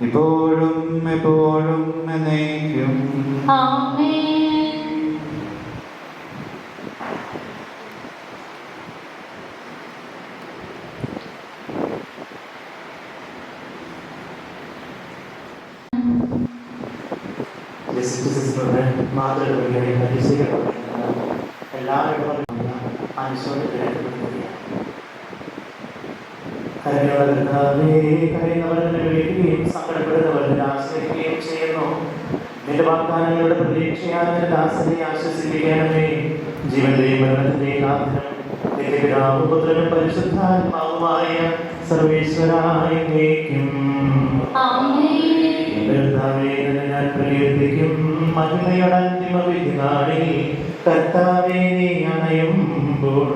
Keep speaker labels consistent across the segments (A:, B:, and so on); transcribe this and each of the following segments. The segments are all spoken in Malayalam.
A: ഇപ്പോഴും എപ്പോഴും എന്നേക്കും.
B: ആമേൻ.
C: മാതൃകകളെ പരിശീലനം എല്ലാവരും കരയുന്നവരെ വിളിക്കുകയും സങ്കടപ്പെടുന്നവരെ ആശ്രയിക്കുകയും ചെയ്യുന്നു. നിന്റെ വാഗ്ദാനങ്ങളുടെ പ്രതീക്ഷയായ ദാസനെ ആശ്വസിപ്പിക്കണമേ. ജീവന്റെയും മരണത്തിന്റെയും നാഥനും നിന്റെ പിതാവും പുത്രനും പരിശുദ്ധാത്മാവുമായ സർവേശ്വരായ ഞാൻ പ്രകീർത്തിക്കും മഹിമയുടെ അന്തിമ വിധി നാളിൽ. കർത്താവേ, നീ അണയുമ്പോൾ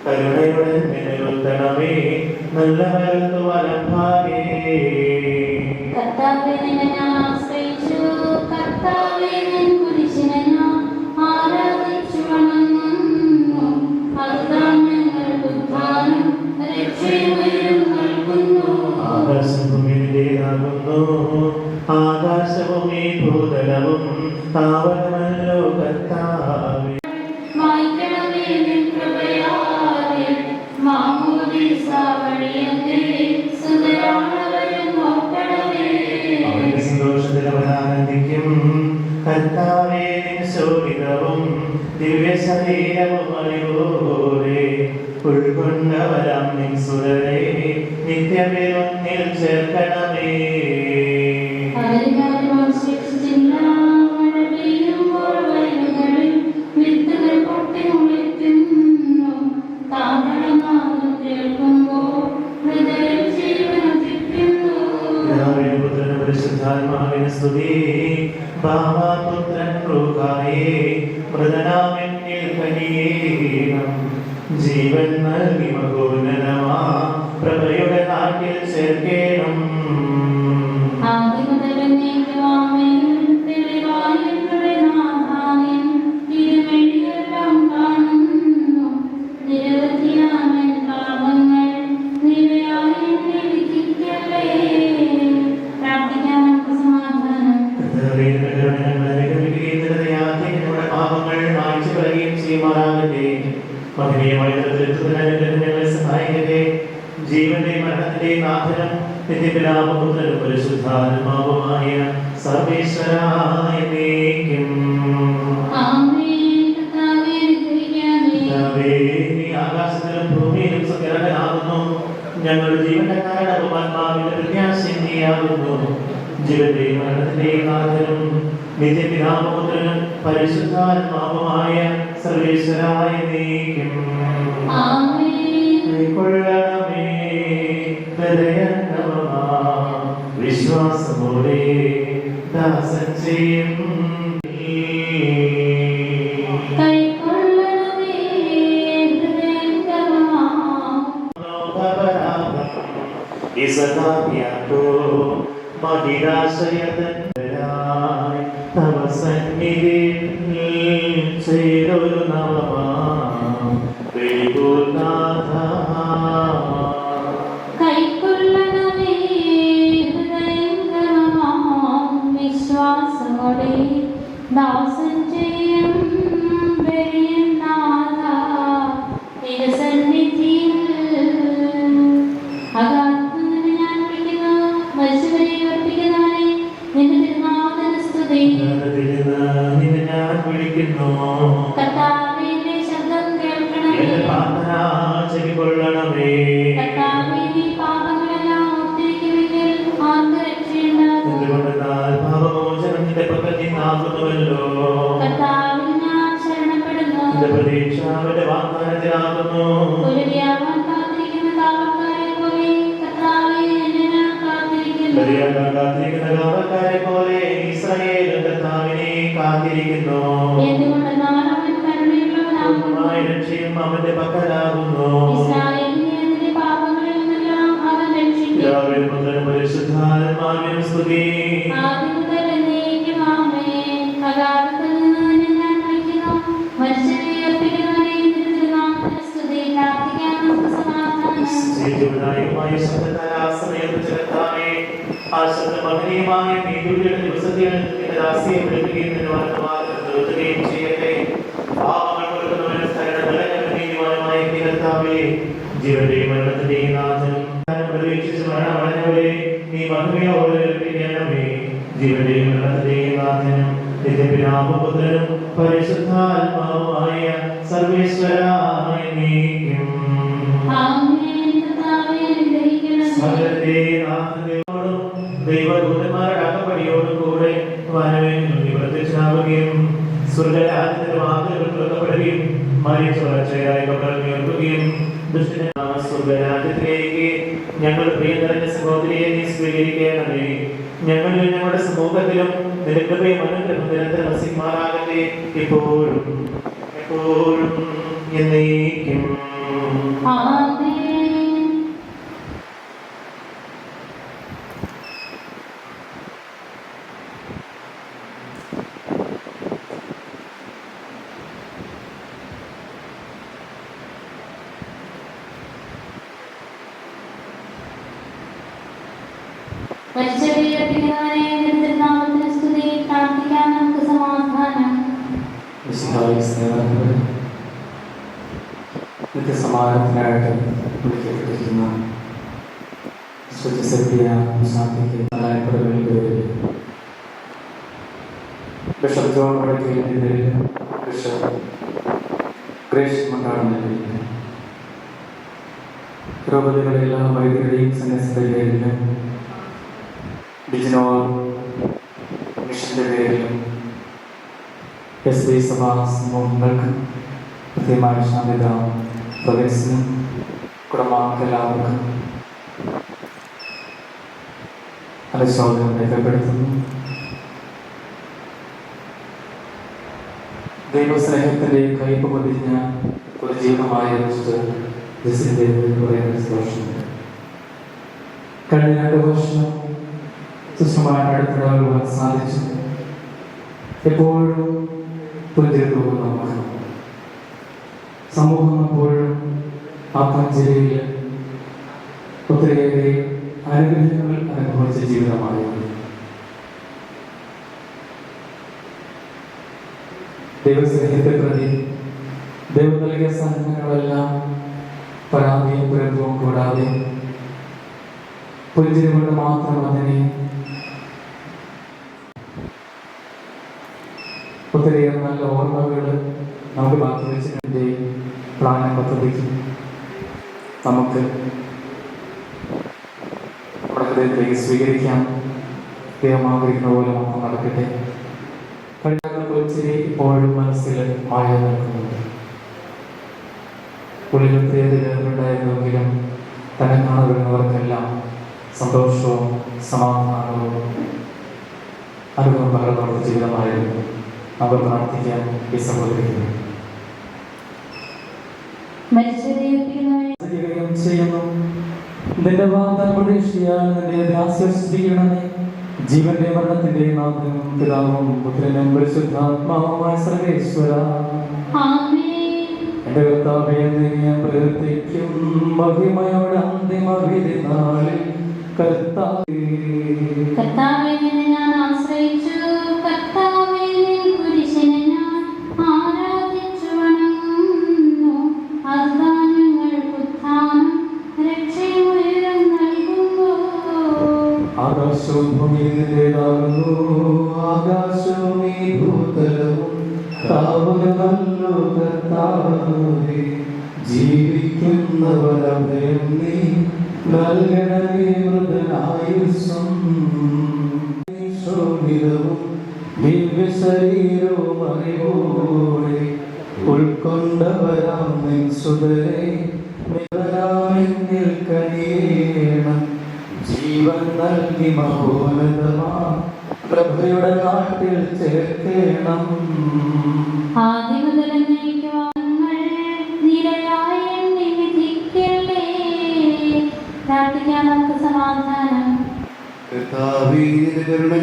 C: കരുണയുടെ നിലനിർത്തണമേ. നല്ല വലത്തു വലഭാഗേ
B: കർത്താവേ, നിന്നെ ഞാൻ ആശ്രയിച്ചു. കർത്താവേ, നിൻ കുരിശിനെ ഞാൻ ആരാധിച്ചു വണങ്ങുന്നു. അതുതാൻ ഞങ്ങൾക്ക് ഉദ്ധാനം രക്ഷയും നൽകുന്നു.
C: ആകാശഭൂമി നിന്റേതാകുന്നു. ആകാശഭൂമി ഭൂതലവും താവകമല്ലോ കർത്താവേ.
B: വായിക്കണമേ നിൻ കൃപയാലെ മാമോദീസ വഴിയങ്ങേ സുതരാണവരെ നോക്കണമേ.
C: അവന്റെ സന്തോഷത്തിൽ അവൻ ആനന്ദിക്കും. കർത്താവേ, നിൻ ശോഭിതവും ദിവ്യ ശരീരവും അറിവോടെ ഉൾക്കൊണ്ടവരാം നിൻ സുരരെ നിത്യപേരൊന്നിൽ ചേർക്കണമേ. പരിശുദ്ധാത്മാവിന് സ്തുതി. ബാബാപുത്രൻ റൂഹായേ മൃതനാമെന്നിൽ കനിയേണം. ജീവൻ നൽകി മഹോന്നതമാ പ്രഭയുടെ നാട്ടിൽ ചേർക്കേണം. ജീവന്റെ മരണത്തിന്റെയും നാഥനും നിത്യപിതാവും പരിശുദ്ധാത്മാവുമായ സർവേശ്വരായ ആകാശത്തിലും ഭൂമിയിലും സുഖകരനാകുന്നു. ഞങ്ങളുടെ ജീവന്റെ കാരണവും ആത്മാവിന്റെ പ്രത്യാശിയാകുന്നു. ജീവന്റെയും മരണത്തിന്റെയും നാഥനും നിത്യപിതാവും പരിശുദ്ധാത്മാവുമായ സർവേശ്വരായ വിശ്വാസമോടെ ദാസൻ ചെയ്യും. തവ സന്നിധിയിൽ ചേരൊരു നവമാ
B: വിശ്വാസമോടെ ദാസൻ ചെയ്യും തിരുസന്നിധിയിൽ അകാലത്ത് ഞാൻ വിളിക്കുന്നു. മരിച്ചവരെ ഉറപ്പിക്കുന്നവരെ നിന്റെ തിരുനാമത്തിന് സ്തുതി. കർത്താവേ, നിന്റെ ശബ്ദം കേൾക്കണമേ. കർത്താവേ, നീ പാപങ്ങളെല്ലാം ഒത്തിരിക്കുമെങ്കിൽ ആർക്ക് രക്ഷയുണ്ടാകും? കർത്താവിൽ ഞാൻ ശരണപ്പെടുന്നു. പുലരിയാവാൻ കാത്തിരിക്കുന്ന കാവൽക്കാരെ പോലെ കർത്താവേ, എന്നെ ഞാൻ കാത്തിരിക്കുന്നു. എന്തുകൊണ്ടെന്നാൽ അവൻ കരുണയുള്ളവനാകുന്നു.
C: അവന്റെ പക്കലാകുന്നു.
B: ഇസ്രായേലിനെ അതിന്റെ പാപങ്ങളിൽ നിന്നെല്ലാം അവൻ രക്ഷിക്കും.
C: പരിശുദ്ധാത്മാവിനും സ്തുതി.
B: ആദ്യം മുതൽ എന്നേക്കും ആമേൻ. അകാലത്തിൽ നിന്ന് നിന്നെ ഞാൻ വിളിക്കുന്നു. മരിച്ചവരെ ഉയർപ്പിക്കുന്നവരെ നിന്റെ തിരുനാമത്തിന് സ്തുതി. പ്രാർത്ഥിക്കാം നമുക്ക് സമാധാനം.
C: ആ ശബ്ദം മഹനീയമായ നീതിയുടെ ദിവസത്തിൽ എന്റെ ദാസിയെ വിളിക്കുകയും നിന്റെ വർത്തമാനം നിർത്തുകയും ചെയ്യട്ടെ. പാപങ്ങൾ കൊടുക്കുന്നവനും കരുണകളെ നീതിവാനുമായ കർത്താവേ, ജീവന്റെയും മരണത്തിന്റെയും നാഥൻ പ്രതീക്ഷിച്ച് മരണമടഞ്ഞവരെ നീ മഹിമയോടെ ഏൽപ്പിക്കണമേ. ജീവന്റെയും മരണത്തിന്റെയും നാഥനും നിന്റെ പിതാവും പുത്രനും പരിശുദ്ധാത്മാവുമായ സർവേശ്വരായ നീക്കും ദൈവദൂതന്മാരുടെ അകപ്പടിയോടും കൂടെ പ്രത്യക്ഷനാവുകയും സ്വർഗരാജ്യത്തിന്റെ വാതിലുകൾ തുറക്കപ്പെടുകയും മരിച്ചയായി ഉയർത്തുകയും സ്വർഗരാജ്യത്തിലേക്ക് ഞങ്ങൾ പ്രിയ നിറഞ്ഞ സഹോദരിയെ നീ സ്വീകരിക്കണമേ. ഞങ്ങളിൽ ഞങ്ങളുടെ സമൂഹത്തിലും നിരക്കൃപയും അനുഗ്രഹം നിരന്തരം വസിക്കുമാറാകട്ടെ, ഇപ്പോഴും എപ്പോഴും എന്നേക്കും.
D: നിത്യസമാധാനത്തിനായിട്ട് വിളിക്കപ്പെട്ടിരിക്കുന്ന ശാന്തിക്ക് ബിഷപ്പ് ജോൺ വടക്കേലിന്റെ പേരിൽ ബിഷപ്പ് ഗ്രേസ് മണ്ടാടിന്റെ പേരിൽ രൂപതകളിലെ വൈദികരുടെയും സന്യാസികളുടെ പേരിലും ബിജിനോർ മിഷന്റെ പേരിലും എസ് ബി സഭാ സമൂഹങ്ങൾക്ക് കൃത്യമായ ശാന്തിത പ്രവേശനം കുടുംബാംഗങ്ങളെല്ലാവർക്കും അനുശോചനം രേഖപ്പെടുത്തുന്നു. ദൈവസ്നേഹത്തിന്റെ കയ്പ് പൊതിഞ്ഞ ഒരു ജീവിതമായ സന്തോഷമുണ്ട്. കഴിഞ്ഞ 2 വർഷം സുഷമമായി അടുത്തിടാൻ സാധിച്ചു. എപ്പോഴും പുഞ്ചിരി നമുക്ക് സമൂഹം എപ്പോഴും ആത്മഞ്ചേരിയിൽ ഒത്തിരിയേറെ അനുഗ്രഹങ്ങൾ അനുഭവിച്ച ജീവിതമായിരുന്നു. ദൈവസ്നേഹത്തെ പ്രതി ദൈവം നൽകിയ സഹനങ്ങളെല്ലാം പരാതിയും പുരത്വവും കൂടാതെ പുഞ്ചിരി കൊണ്ട് മാത്രം അതിനെ ഒത്തിരിയേറെ നല്ല ഓർമ്മകൾ നമുക്ക് ബാക്കി വെച്ചതിൻ്റെ പ്ലാന പദ്ധതിക്ക് നമുക്ക് നമ്മുടെ ഹൃദയത്തിലേക്ക് സ്വീകരിക്കാം. ദൈവം ആഗ്രഹിക്കുന്ന പോലെ നമുക്ക് നടക്കട്ടെ. കഴിഞ്ഞ ഇപ്പോഴും മനസ്സിൽ മായ നിൽക്കുന്നുണ്ട്. ഉള്ളിൽ പ്രിയതയുണ്ടായിരുന്നെങ്കിലും തന്നെ കാണുന്നവർക്കെല്ലാം സന്തോഷവും സമാധാനവും അനുഭവം പകർന്നുള്ള ജീവിതമായിരുന്നു. അവർ പ്രാർത്ഥിക്കാൻ ഈ സഹോദരിക്കുന്നു. ചെയ്യുന്നു നിന്റെ വാഗ്ദാനം പ്രതീക്ഷിയാൽ നിന്റെ ആശ്വസിപ്പിക്കണമേ. ജീവന്റെ മരണത്തിന്റെ നാഥനും പിതാവും പുത്രനും പരിശുദ്ധാത്മാവുമായ സർവേശ്വര, എന്റെ കർത്താവേ, ഞാൻ പ്രവർത്തിക്കും മഹിമയുടെ അന്തിമ വിധി നാളിൽ കർത്താവേ
B: ഞാൻ ആശ്രയിച്ചു. കർത്താവേ, കുരിശിനെ ഞാൻ ആരാധിച്ചു വണങ്ങുന്നു. അദ്ധാനങ്ങൾക്ക് ഉത്ഥാനം രക്ഷയുയരം നൽകുന്നു.
D: ആകാശവും ഭൂമിയിലേതാകുന്നു. ആകാശവും ഈ ഭൂതലവും താവുകമല്ലോ കർത്താവേ. ജീവിക്കുന്നവരഭയം നീ നൽകണമേ. മൃതനായുസ്സും ശോഭിതവും ദിവ്യ ശരീരവും അറിവോടെ ഉൾക്കൊണ്ടവരാം നിൻ സുതരെ കനിയേണം. ജീവൻ നൽകി മഹോന്നതമാ പ്രഭയുടെ നാട്ടിൽ ചേർക്കേണം.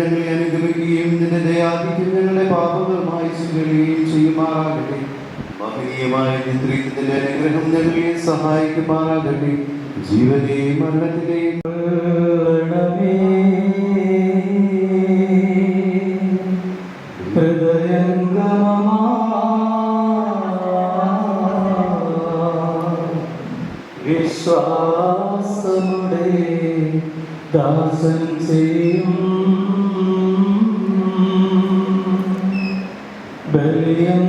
A: ഞങ്ങളെ അനുഗമിക്കുകയും നിന്റെ ദയാധിക്യം ഞങ്ങളുടെ പാപങ്ങളുമായി സ്വീകരിക്കുകയും ചെയ്യുമാറാകട്ടെ. മഹനീയമായ നിദ്രീത്തിന്റെ അനുഗ്രഹം ഞങ്ങളെ സഹായിക്കുമാറാകട്ടെ. ജീവനെയും മരണത്തിലെയും
D: ദാസൻ ചെയ്യും ബലിയം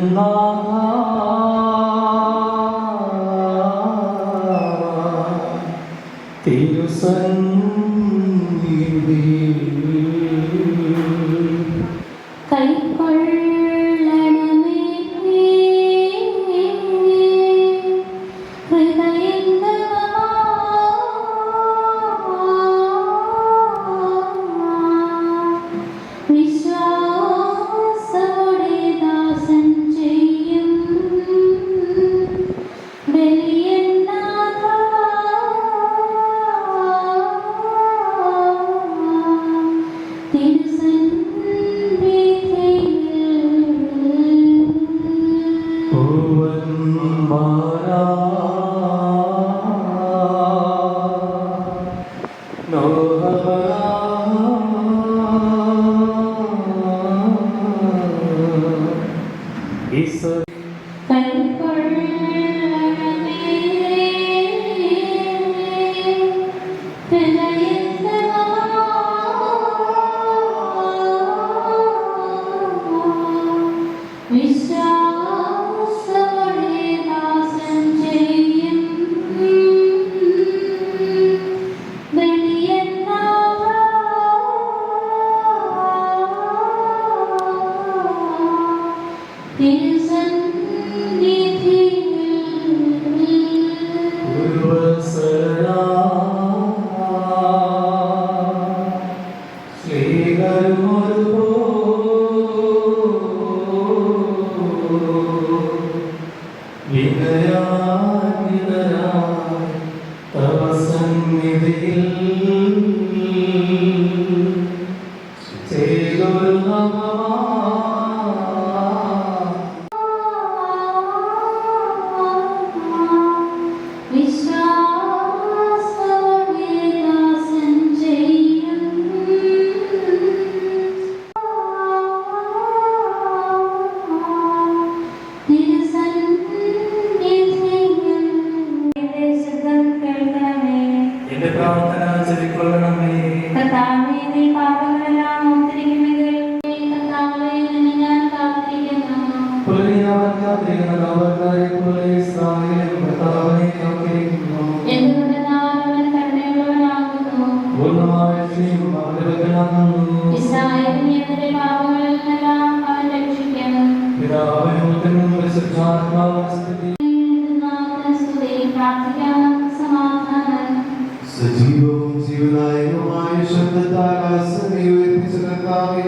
A: സജീവവും ജീവദായകവുമായ ശബ്ദത്താൽ ആസനയെ ഉയർപ്പിച്ച കർത്താവേ,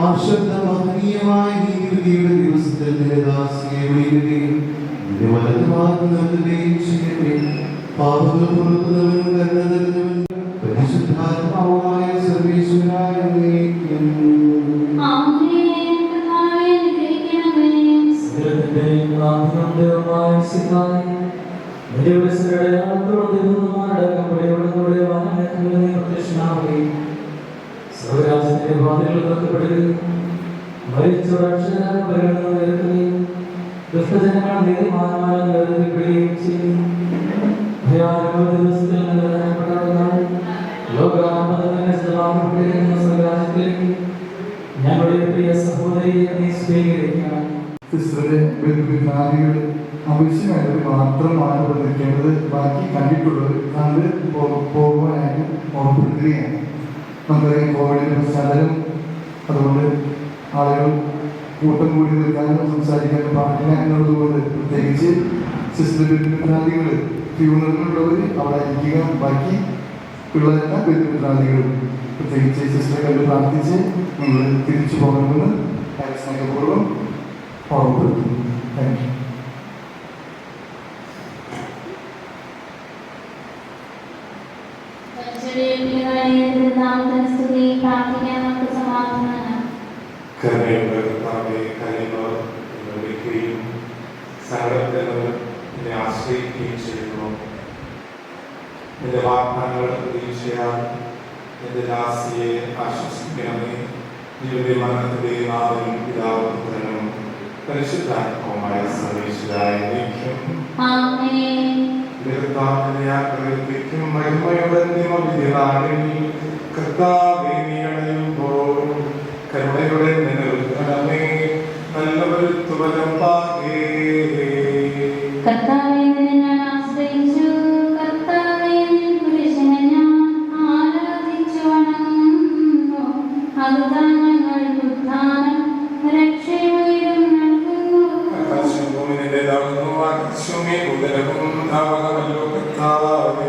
A: ആ ശബ്ദം മഹനീയമായ നീതിയുടെ ദിവസത്തിൽ നിന്റെ ദാസിയെ വിളിക്കുകയും നിന്റെ വലതുഭാഗത്ത് നിർത്തുകയും ചെയ്യട്ടെ. പാപങ്ങൾ പൊറുക്കുന്നവനും കരുണ തരുന്നവനും പരിശുദ്ധാത്മാവുമായ സർവ്വേശ്വരായ അങ്ങേക്കും
D: ഞങ്ങളുടെ പ്രിയ സഹോദരിയെ നീ സ്വീകരിക്കണം.
E: സിസ്റ്ററുടെ ബന്ധുവിനാദികൾ ആവശ്യമായവർ മാത്രമാണ് ഇവിടെ നിൽക്കേണ്ടത്. ബാക്കി കണ്ടിട്ടുള്ളത് കണ്ട് പോകുവാനായിട്ട് ഓർമ്മപ്പെടുത്തുകയാണ്. നമുക്കറിയാം കോവിഡിന്റെ പശ്ചാത്തലം, അതുകൊണ്ട് ആളുകൾ കൂട്ടം കൂടി നിൽക്കാനും സംസാരിക്കാനും പാടില്ല എന്നുള്ളതുകൊണ്ട് പ്രത്യേകിച്ച് സിസ്റ്റർ ബന്ധുവിനാദികൾ ഫ്യൂണറിലുള്ളവർ അവിടെ ഇരിക്കുക. ബാക്കി ഉള്ളതെല്ലാം ബന്ധുവിനാദികൾ പ്രത്യേകിച്ച് സിസ്റ്ററെ കണ്ട് പ്രാർത്ഥിച്ച് നിങ്ങൾ തിരിച്ചു പോകണമെന്ന് സ്നേഹപൂർവ്വം ഓർമ്മപ്പെടുത്തുന്നു. Thank you.
F: ആശ്രയിക്കുകയും ചെയ്യുന്നു. എന്റെ വാഗ്ദാനങ്ങളുടെ പ്രതീക്ഷയാൽ എന്റെ ദാസിയെ ആശ്വസിക്കണമേ. നിങ്ങളുടെ മരണത്തിന്റെയും നാഥനും പിതാവും പുത്രനും പരിശുദ്ധാത്മാവുമായ സർവ്വേശ്വരായ ദൈവം നിർത്താനും മഹിമയുടെ നിയമവിധിനാളിൽ കർത്താവേ നീ അണയുമ്പോൾ കരുണയുടെ നിലനിൽക്കണമേ നല്ലൊരു തുവലം പാകേ.
B: കർത്താവേ നിന്നെ ഞാൻ ആശ്രയിച്ചു, കർത്താവേ നിൻ കുരിശിനെ ഞാൻ ആരാധിച്ചു വണങ്ങുന്നു. അതുതാൻ ഞങ്ങൾക്ക് ഉദ്ധാനം രക്ഷയും നൽകുന്നു.
F: ആകാശഭൂമി നിന്റേതാകുന്നു, ആകാശമേ ഉദരവും ധാവകമല്ലോ കർത്താവേ.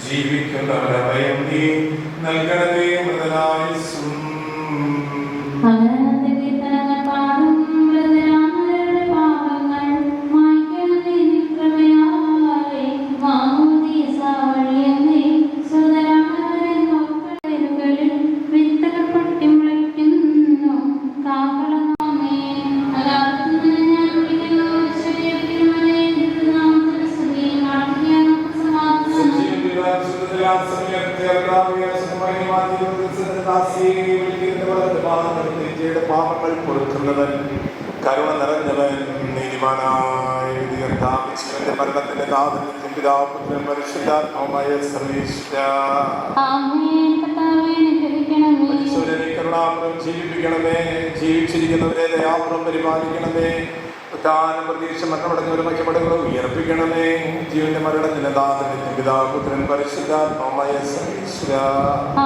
F: ജീവിക്കുന്നവരെ ഭയം നീ നൽകണമേ മൃതനായുസ്സും.
B: അവനവന്റെ കീർത്തനങ്ങൾ പാടും, മൃതരാമരുടെ പാപങ്ങൾ മായ്ക്കണമേ നിൻ കൃപയാലെ. മാമോദീസ വഴിയങ്ങേ സുതരാമരെ നോക്കടലുകളിൽ വിത്തുകൾ പൊട്ടിമുളയ്ക്കുന്നു. കാഹളനാമേ അകാലത്തുനിന്ന് ഞാൻ വിളിക്കുന്നു, ഈശ്വരീയത്തിനുമനെ നാമത്തിൽ സ്തുതി. മടങ്ങിയ നമുക്ക് സമാധാനം.
F: പാപങ്ങൾ പൊറുക്കുന്നവൻ കരുണ നിറഞ്ഞവൻ നീതിമാനായ ഈശോയുടെ മരണത്തിന്റെ നാഥനും പിതാപുത്രനും പരിശുദ്ധാത്മാവുമായ സർവേശ്വരാ.
B: ആമേൻ. കർത്താവേ അനുഗ്രഹിക്കണമേ.
F: ഈശോയെ കരുണാപൂർവ്വം ജീവിപ്പിക്കണമേ, ജീവിച്ചിരിക്കുന്നവരെ ദയാപൂർവ്വം പരിപാലിക്കണമേ. ഉത്താനം പ്രതീക്ഷ മരണമടഞ്ഞവരും ഐക്യപ്പെടുകളും ഉയർപ്പിക്കണമേ. ജീവന്റെ മരണത്തിന്റെ നാഥനും പിതാപുത്രനും പരിശുദ്ധാത്മാവുമായ സർവേശ്വരാ.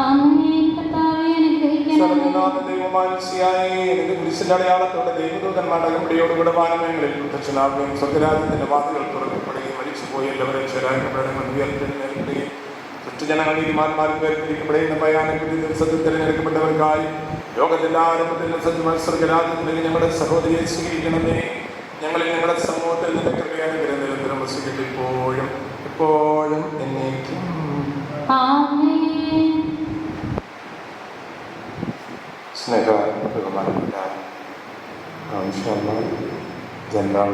B: ആമേൻ. കർത്താവേ അനുഗ്രഹിക്കണമേ.
F: ദൈവമാനുഷ്യായി എനിക്ക് കുരിശിന്റെ അടയാളത്തോടെ ദൈവദൂതന്മാരുടെ അകമ്പടിയോടുകൂടെ വാനമേങ്ങളിൽ പ്രത്യക്ഷനാകുകയും സ്വർഗ്ഗരാജ്യത്തിന്റെ വാതിലുകൾ തുറക്കപ്പെടുകയും മരിച്ചുപോയി എല്ലാവരും ചേരാക്കപ്പെടുകയും ഉയർത്തെഴുന്നേൽക്കുകയും ദുഷ്ടജനങ്ങൾ നീതിമാന്മാരും വേർതിരിക്കപ്പെടുന്ന ഭയാനക ദിവസത്തിൽ തിരഞ്ഞെടുക്കപ്പെട്ടവർക്കായി ലോകത്തിന്റെ ആരംഭത്തിൽ സജ്ജമായ സ്വർഗ്ഗരാജ്യത്തിലേക്ക് ഞങ്ങളുടെ സഹോദരിയെ സ്വീകരിക്കണമേ. ഞങ്ങളിൽ ഞങ്ങളുടെ സമൂഹത്തിൽ നിന്റെ കൃപയാനുഗ്രഹം നിരന്തരം വസിക്കട്ടെ, ഇപ്പോഴും എപ്പോഴും എന്നേക്കും.
B: ആമേൻ.
F: സ്നേഹ ബഹുമാനപ്പെട്ട ജനറൽ,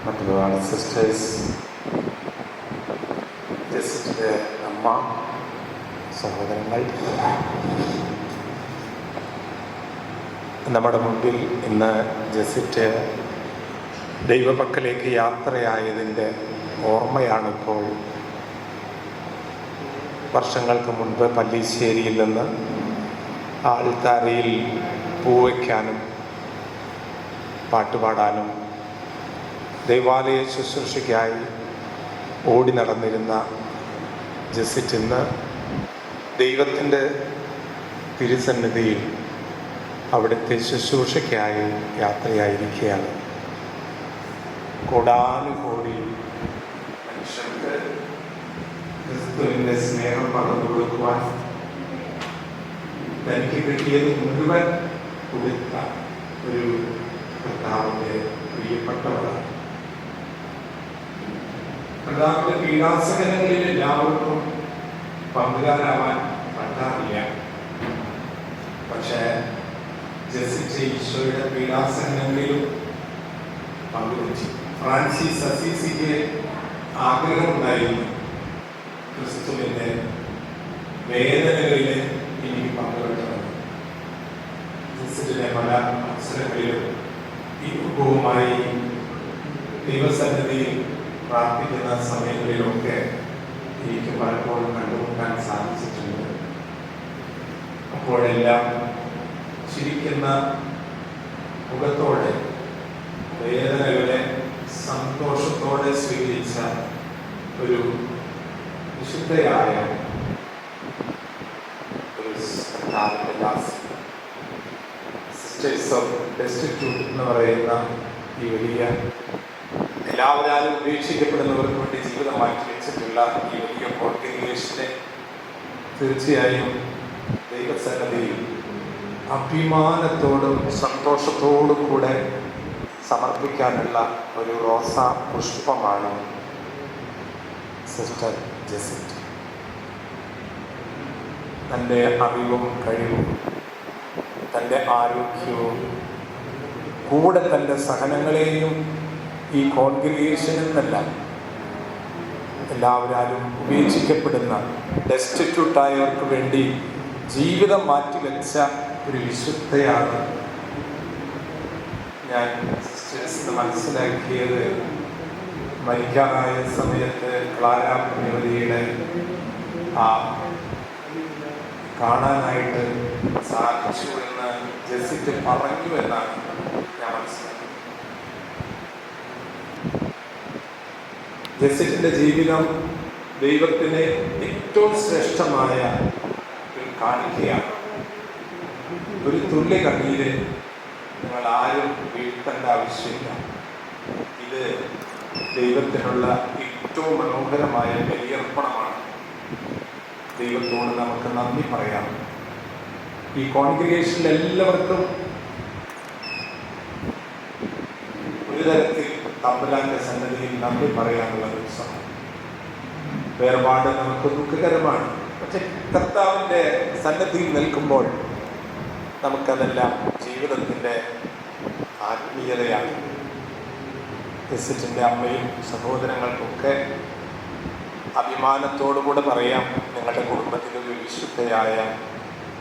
F: മറ്റുള്ള സിസ്റ്റേഴ്സ്, ജസ്റ്റിന്റെ അമ്മ, സഹോദരങ്ങൾ, നമ്മുടെ മുമ്പിൽ ഇന്ന് ജസിറ്റ് ദൈവപക്കലേക്ക് യാത്രയായതിൻ്റെ ഓർമ്മയാണിപ്പോൾ. വർഷങ്ങൾക്ക് മുൻപ് പല്ലിശ്ശേരിയിൽ നിന്ന് ആൾത്താരയിൽ പൂവയ്ക്കാനും പാട്ടുപാടാനും ദൈവാലയ ശുശ്രൂഷയ്ക്കായി ഓടി നടന്നിരുന്ന ജസിറ്റ് ഇന്ന് ദൈവത്തിൻ്റെ തിരുസന്നിധിയിൽ അവിടുത്തെ ശുശ്രൂഷയ്ക്കായി യാത്രയായിരിക്കുകയാണ്. കോടാനുകോടി മനുഷ്യർക്ക് ക്രിസ്തുവിൻ്റെ സ്നേഹം പകർന്നു കൊടുക്കുവാൻ തനിക്ക് കിട്ടിയത് മുഴുവൻ കൊടുത്ത ഒരു കർത്താവിൻ്റെ പ്രിയപ്പെട്ടവരാണ്. കർത്താവിൻ്റെ പീഡാസകനങ്ങളിൽ എല്ലാവർക്കും പങ്കുകാരാവാൻ പറ്റാറില്ല. പക്ഷേ ജസിച്ച് ഈശോയുടെ പീഡാസകനങ്ങളിലും പങ്കുവച്ചു. ഫ്രാൻസിസ് അസീസിക്ക് ആഗ്രഹമുണ്ടായിരുന്നു, ക്രിസ്തുവിൻ്റെ വേദനകളിൽ എനിക്ക് പങ്കുവെക്കണം. ജസിറ്റിലെ പല അവസരങ്ങളിലും ഈ കുടുംബവുമായി ദൈവസന്നിധിയിൽ പ്രാർത്ഥിക്കുന്ന സമയങ്ങളിലൊക്കെ എനിക്ക് പലപ്പോഴും കണ്ടുമുട്ടാൻ സാധിച്ചിട്ടുണ്ട്. അപ്പോഴെല്ലാം ചിരിക്കുന്ന മുഖത്തോടെ വേദനകളെ സന്തോഷത്തോടെ സ്വീകരിച്ച ഒരു വിശുദ്ധയായ ഒരു സിസ്റ്റേഴ്സ് ഓഫ് ഡെസ്റ്റിറ്റ്യൂട്ട് എന്ന് പറയുന്ന ഈ വലിയ എല്ലാവരും ഉപേക്ഷിക്കപ്പെടുന്നവർക്ക് വേണ്ടി ജീവിതം മാറ്റി വെച്ചിട്ടുള്ള ഈ വലിയ കോൺഗ്രിഗേഷനെ തീർച്ചയായും ദൈവസന്നിധിയിൽ അഭിമാനത്തോടും സന്തോഷത്തോടും കൂടെ സമർപ്പിക്കാനുള്ള ഒരു റോസാ പുഷ്പമാണ് സിസ്റ്റർ ജസിറ്റ്. തൻ്റെ അറിവും കഴിവും തൻ്റെ ആരോഗ്യവും കൂടെ തൻ്റെ സഹനങ്ങളെയും ഈ കോൺഗ്രിഗേഷനിൽ നിന്നെല്ലാം എല്ലാവരും ഉപേക്ഷിക്കപ്പെടുന്ന ഡെസ്റ്റിറ്റ്യൂട്ടായവർക്ക് വേണ്ടി ജീവിതം മാറ്റിവെച്ച ഒരു വിശുദ്ധയാണ്. ഞാൻ സിസ്റ്റേഴ്സ് മനസ്സിലാക്കിയത് മരിക്കാറായ സമയത്ത് ക്ലാര പുണ്യവതിയുടെ ആ കാണാനായിട്ട് സാധിച്ചു എന്ന് ജെസിറ്റ് പറഞ്ഞു എന്നാണ് ഞാൻ മനസ്സിലാക്കുന്നത്. ജെസിറ്റിന്റെ ജീവിതം ദൈവത്തിന് ഏറ്റവും ശ്രേഷ്ഠമായ ഒരു കാണിക്കയാണ്. ഒരു തുള്ളി കണ്ണീര് നിങ്ങൾ ആരും വീഴ്ത്തേണ്ട ആവശ്യമില്ല. ഇത് ദൈവത്തിനുള്ള ഏറ്റവും മനോഹരമായ ബലിയർപ്പണമാണ്. ദൈവത്തോട് നമുക്ക് നന്ദി പറയാം. ഈ കോൺഗ്രിഗേഷനിൽ എല്ലാവർക്കും ഒരു തരത്തിൽ തമ്പുരാന്റെ സന്നദ്ധിയിൽ നന്ദി പറയാനുള്ള ദിവസമാണ്. വേർപാട് നമുക്ക് ദുഃഖകരമാണ്. പക്ഷെ കർത്താവിൻ്റെ സന്നദ്ധിയിൽ നിൽക്കുമ്പോൾ നമുക്കതെല്ലാം ജീവിതത്തിൻ്റെ ആത്മീയതയാണ്. ജെസിറ്റിൻ്റെ അമ്മയും സഹോദരങ്ങൾക്കൊക്കെ അഭിമാനത്തോടുകൂടെ പറയാം, നിങ്ങളുടെ കുടുംബത്തിലൊരു വിശുദ്ധയായ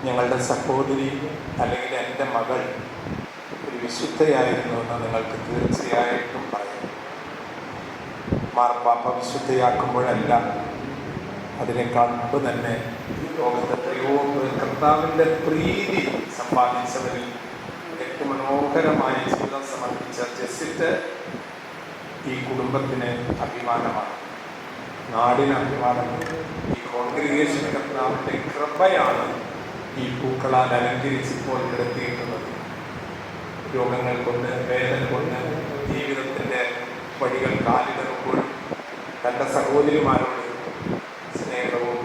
F: ഞങ്ങളുടെ സഹോദരി അല്ലെങ്കിൽ എൻ്റെ മകൾ ഒരു വിശുദ്ധയായിരുന്നു എന്ന് നിങ്ങൾക്ക് തീർച്ചയായിട്ടും പറയാം. മാർപ്പാപ്പ വിശുദ്ധയാക്കുമ്പോഴല്ല, അതിനേക്കാൾ മുമ്പ് തന്നെ ലോകത്തെ എത്രയോ കർത്താവിൻ്റെ പ്രീതി സമ്പാദിച്ചവരിൽ ഏറ്റവും മനോഹരമായ ജീവിതം സമർപ്പിച്ച ജെസിറ്റ് ഈ കുടുംബത്തിന് അഭിമാനമാണ്, നാടിന് അഭിമാനമാണ്. ഈ കോൺഗ്രിഗേഷൻ കർത്താവിൻ്റെ കൃപയാണ് ഈ പൂക്കളാൽ അലങ്കരിച്ചിപ്പോൾ കിടത്തിയിട്ടുള്ളത്. രോഗങ്ങൾ കൊണ്ട്, വേദന കൊണ്ട്, ജീവിതത്തിൻ്റെ വഴികൾ കാലിടറുമ്പോഴും തൻ്റെ സഹോദരിമാരോട് സ്നേഹവും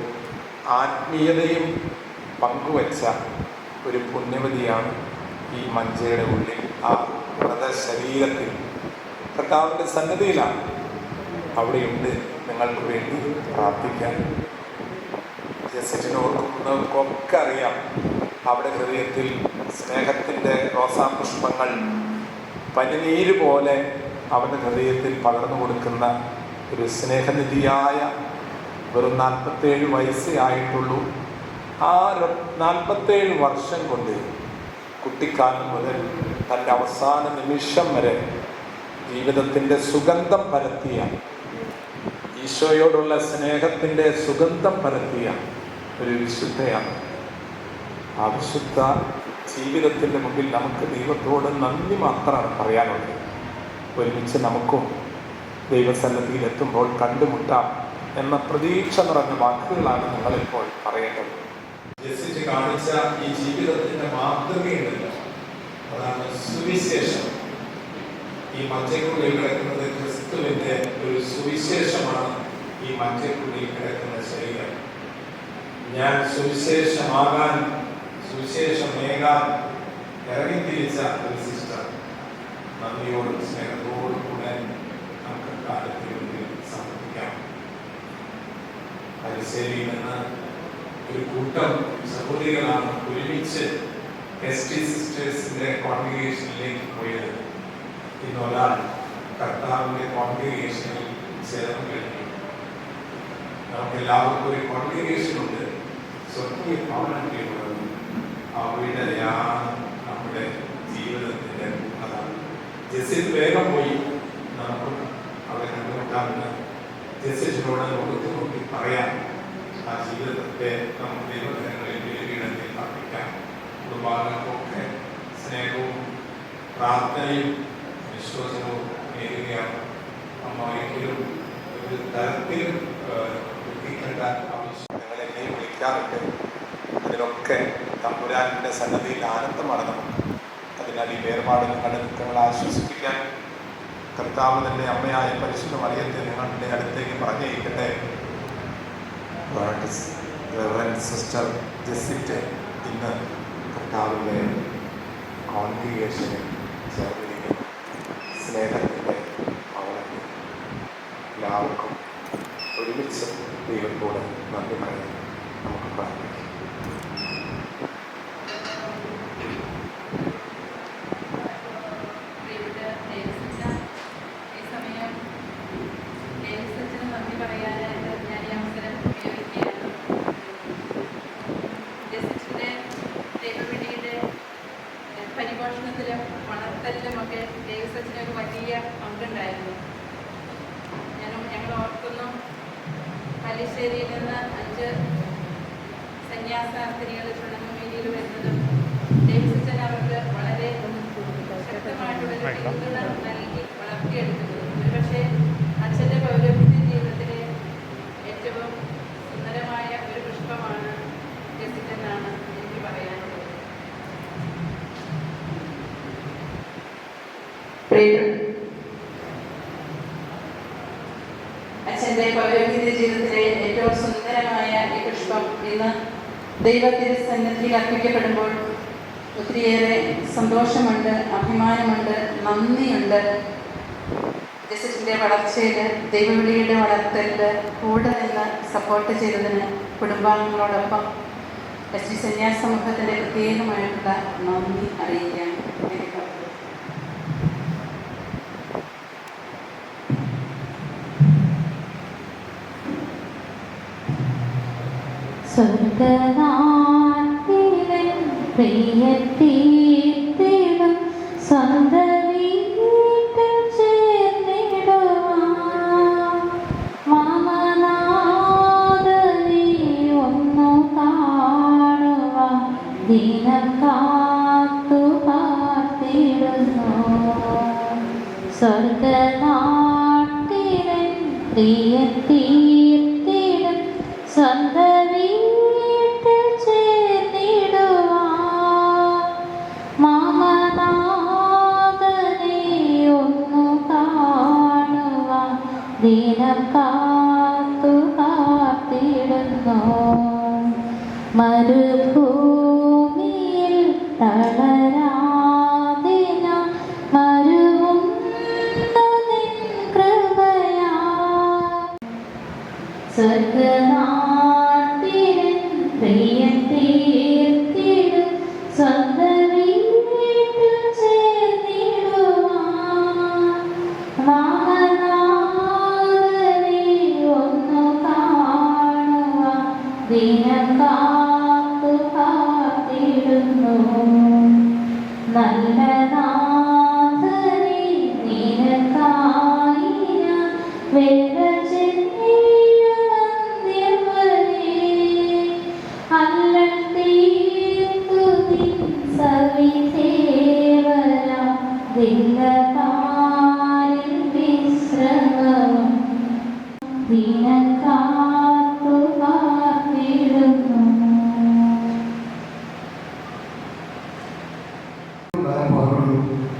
F: ആത്മീയതയും പങ്കുവച്ച ഒരു പുണ്യവതിയാണ് ഈ മഞ്ചയുടെ ഉള്ളിൽ. ആ വ്രതശരീരത്തിൽ കർത്താവിൻ്റെ സന്നദ്ധിയിലാണ്. അവിടെയുണ്ട് നിങ്ങൾക്ക് വേണ്ടി പ്രാർത്ഥിക്കാൻ. ജെസിറ്റിനെ ഓർക്കുന്നവർക്കൊക്കെ അറിയാം, അവിടെ ഹൃദയത്തിൽ സ്നേഹത്തിൻ്റെ റോസാപുഷ്പങ്ങൾ പനിനീര് പോലെ അവൻ്റെ ഹൃദയത്തിൽ പകർന്നു കൊടുക്കുന്ന ഒരു സ്നേഹനിധിയായ, വെറും 47 വയസ്സേ ആയിട്ടുള്ളൂ. ആ 47 വർഷം കൊണ്ട് കുട്ടിക്കാലം മുതൽ തൻ്റെ അവസാന നിമിഷം വരെ ജീവിതത്തിൻ്റെ സുഗന്ധം പരത്തിയ, ഈശോയോടുള്ള സ്നേഹത്തിൻ്റെ സുഗന്ധം പരത്തിയ ഒരു വിശുദ്ധയാണ്. ആ വിശുദ്ധ ജീവിതത്തിൻ്റെ മുമ്പിൽ നമുക്ക് ദൈവത്തോട് നന്ദി മാത്രമാണ് പറയാനുള്ളത്. ഒരുമിച്ച് നമുക്കും ദൈവസന്നിധിയിൽ എത്തുമ്പോൾ കണ്ടുമുട്ടാം എന്ന പ്രതീക്ഷ നിറഞ്ഞ വാക്കുകളാണ് നിങ്ങളിപ്പോൾ പറയേണ്ടത്. ജെസിറ്റ് കാണിച്ച ഈ ജീവിതത്തിൻ്റെ മാതൃകയുണ്ടല്ലോ, അതാണ് സുവിശേഷം. ഈ മഞ്ചയ്ക്കുള്ളിൽ കിടക്കുന്നത് ക്രിസ്തുവിൻ്റെ ഒരു സുവിശേഷമാണ്. ഈ മഞ്ചയ്ക്കുള്ളിൽ കിടക്കുന്ന ശരീരം ഞാൻ സുവിശേഷമാകാൻ, സുവിശേഷമേകാൻ ഇറങ്ങിത്തിരിച്ച ഒരു സിസ്റ്റർ. നന്ദിയോടും സ്നേഹത്തോടും കൂടെ നമുക്ക് കാലത്തിൽ സമർപ്പിക്കാം. പരിശീലിയിൽ നിന്ന് ഒരു കൂട്ടം സഹോദരികളാണ് ഒരുമിച്ച് ST സിസ്റ്റേഴ്സിന്റെ കോൺഗ്രിഗേഷനിലേക്ക് പോയത്. ഇന്ന് ഒരാൾ കർത്താവിന്റെ കോൺഗ്രിഗേഷനിൽ ചേർന്ന് കഴിഞ്ഞു. നമുക്കെല്ലാവർക്കും ഒരു കോൺഗ്രിഗേഷനുണ്ട്, സ്വർഗീയ ഭവനത്തിലുള്ളത്. അവിടെയാണ് നമ്മുടെ ജീവിതത്തിന്റെ പൂർണ്ണത. ജെസിറ്റ് വേഗം പോയി, നമുക്ക് അവിടെ കണ്ടുമുട്ടാമെന്ന് ജെസിറ്റിനോട് മുഖത്ത് നോക്കി പറയാം. ആ ജീവിതത്തെ നമുക്ക് ദൈവകരങ്ങളിൽ വേദിയിടത്തിൽ പ്രാർത്ഥിക്കാം. കുടുംബാംഗങ്ങൾക്കൊക്കെ സ്നേഹവും പ്രാർത്ഥനയും വിശ്വാസവും നേരുകയാണ്. അമ്മ ഒരിക്കലും ഒരു തരത്തിലും ദുഃഖിക്കേണ്ട ആവശ്യം. നിങ്ങൾ എന്നെയും വിളിക്കാറുണ്ട്. അതിലൊക്കെ തമ്പുരാന്റെ സന്നദ്ധിയിൽ ആനന്ദമാണ് നമുക്ക്. അതിനാൽ ഈ വേർപാട് നിങ്ങളുടെ ദുഃഖങ്ങളെ ആശ്വസിപ്പിക്കാൻ കർത്താവ് തന്റെ അമ്മയായ പരിശുദ്ധ മറിയത്തെ നിങ്ങളുടെ അടുത്തേക്ക് പറഞ്ഞിരിക്കട്ടെ. സിസ്റ്റർ ജെസിറ്റ് ഇന്ന് കർത്താവിൻ്റെ കോൺഗ്രിഗേഷനിൽ ചേർന്നിരിക്കുന്നു. സ്നേഹത്തിൻ്റെ ഭവനത്തിൽ എല്ലാവർക്കും ഒരുമിച്ച് ദൈവത്തോട് നന്ദി പറയാം. നമുക്ക് പ്രാർത്ഥിക്കാം.
G: പരിപോഷണത്തിലും വളർത്തലിലുമൊക്കെ ദേവസ്വത്തിനൊരു വലിയ പങ്കുണ്ടായിരുന്നു. ഞങ്ങൾ ഓർക്കുന്നു പല്ലിശ്ശേരിയിൽ നിന്ന് 5 സന്യാസാസ്ത്രീകൾ പ്രണമവേദിയിൽ വരുന്നതും ഡേവിസച്ചൻ അവർക്ക് വളരെ ശക്തമായിട്ടുള്ളൊരു പിന്തുണ നൽകി വളർത്തിയെടുക്കുന്നതും ഒരുപക്ഷെ അച്ഛൻ്റെ പൗരോഹിത്യ ജീവിതത്തിലെ ഏറ്റവും സുന്ദരമായ ഒരു പുഷ്പമാണ് ജസിച്ചെന്നാണ് എനിക്ക് പറയാനുള്ളത്. അച്ഛൻ്റെ പൗരോഹിത്യ ജീവിതത്തിലെ ഏറ്റവും സുന്ദരമായ ഈ പുഷ്പം ഇന്ന് ദൈവത്തിരുസന്നിധിയിൽ അർപ്പിക്കപ്പെടുമ്പോൾ ഒത്തിരിയേറെ സന്തോഷമുണ്ട്, അഭിമാനമുണ്ട്, നന്ദിയുണ്ട്. ജസറ്റിൻ്റെ വളർച്ചയിൽ, ദൈവവിളിയുടെ വളർത്തലിൽ കൂടെ നിന്ന് സപ്പോർട്ട് ചെയ്തതിന് കുടുംബാംഗങ്ങളോടൊപ്പം എസ് ഡി സന്യാസ സമൂഹത്തിൻ്റെ പ്രത്യേകമായിട്ടുള്ള നന്ദി അറിയിക്കുകയാണ്.
B: സ്വർഗനാട്ടിലൻ പ്രിയത്തീർത്തിടും സ്വന്തം വീട്ടിൽ ചേർന്നിടുവാൻ മാമനാഥനെ ഒന്നു കാണുവാൻ ദിനം കാത്തു കാത്തിടുന്നു. സ്വർഗനാട്ടിലൻ പ്രിയത്തീർത്തിടും സ്വന്തം വീട്ടിൽ ചേർന്നിടുവാൻ മാമനാഥനെ ഒന്നു കാണുവാൻ ദിനം കാത്തു കാത്തിടുന്നു. മരുഭൂമിയിൽ തളരാതെ ഞാൻ മരുവുന്നു നിൻ കൃപയാ. സ്വർഗനാട്ടിലൻ പ്രിയത്തീർത്തിടും സ്വന്തം വീട്ടിൽ ചേർന്നിടുവാൻ മാമനാഥനെ ഒന്നു കാണുവാൻ ദിനം കാത്തു കാത്തിടുന്നു. നല്ല നാഥനെ നിനക്കായി ഞാൻ വേഗ വിശ്രമം ദിനക്കാത്തു കാത്തിടുന്നു.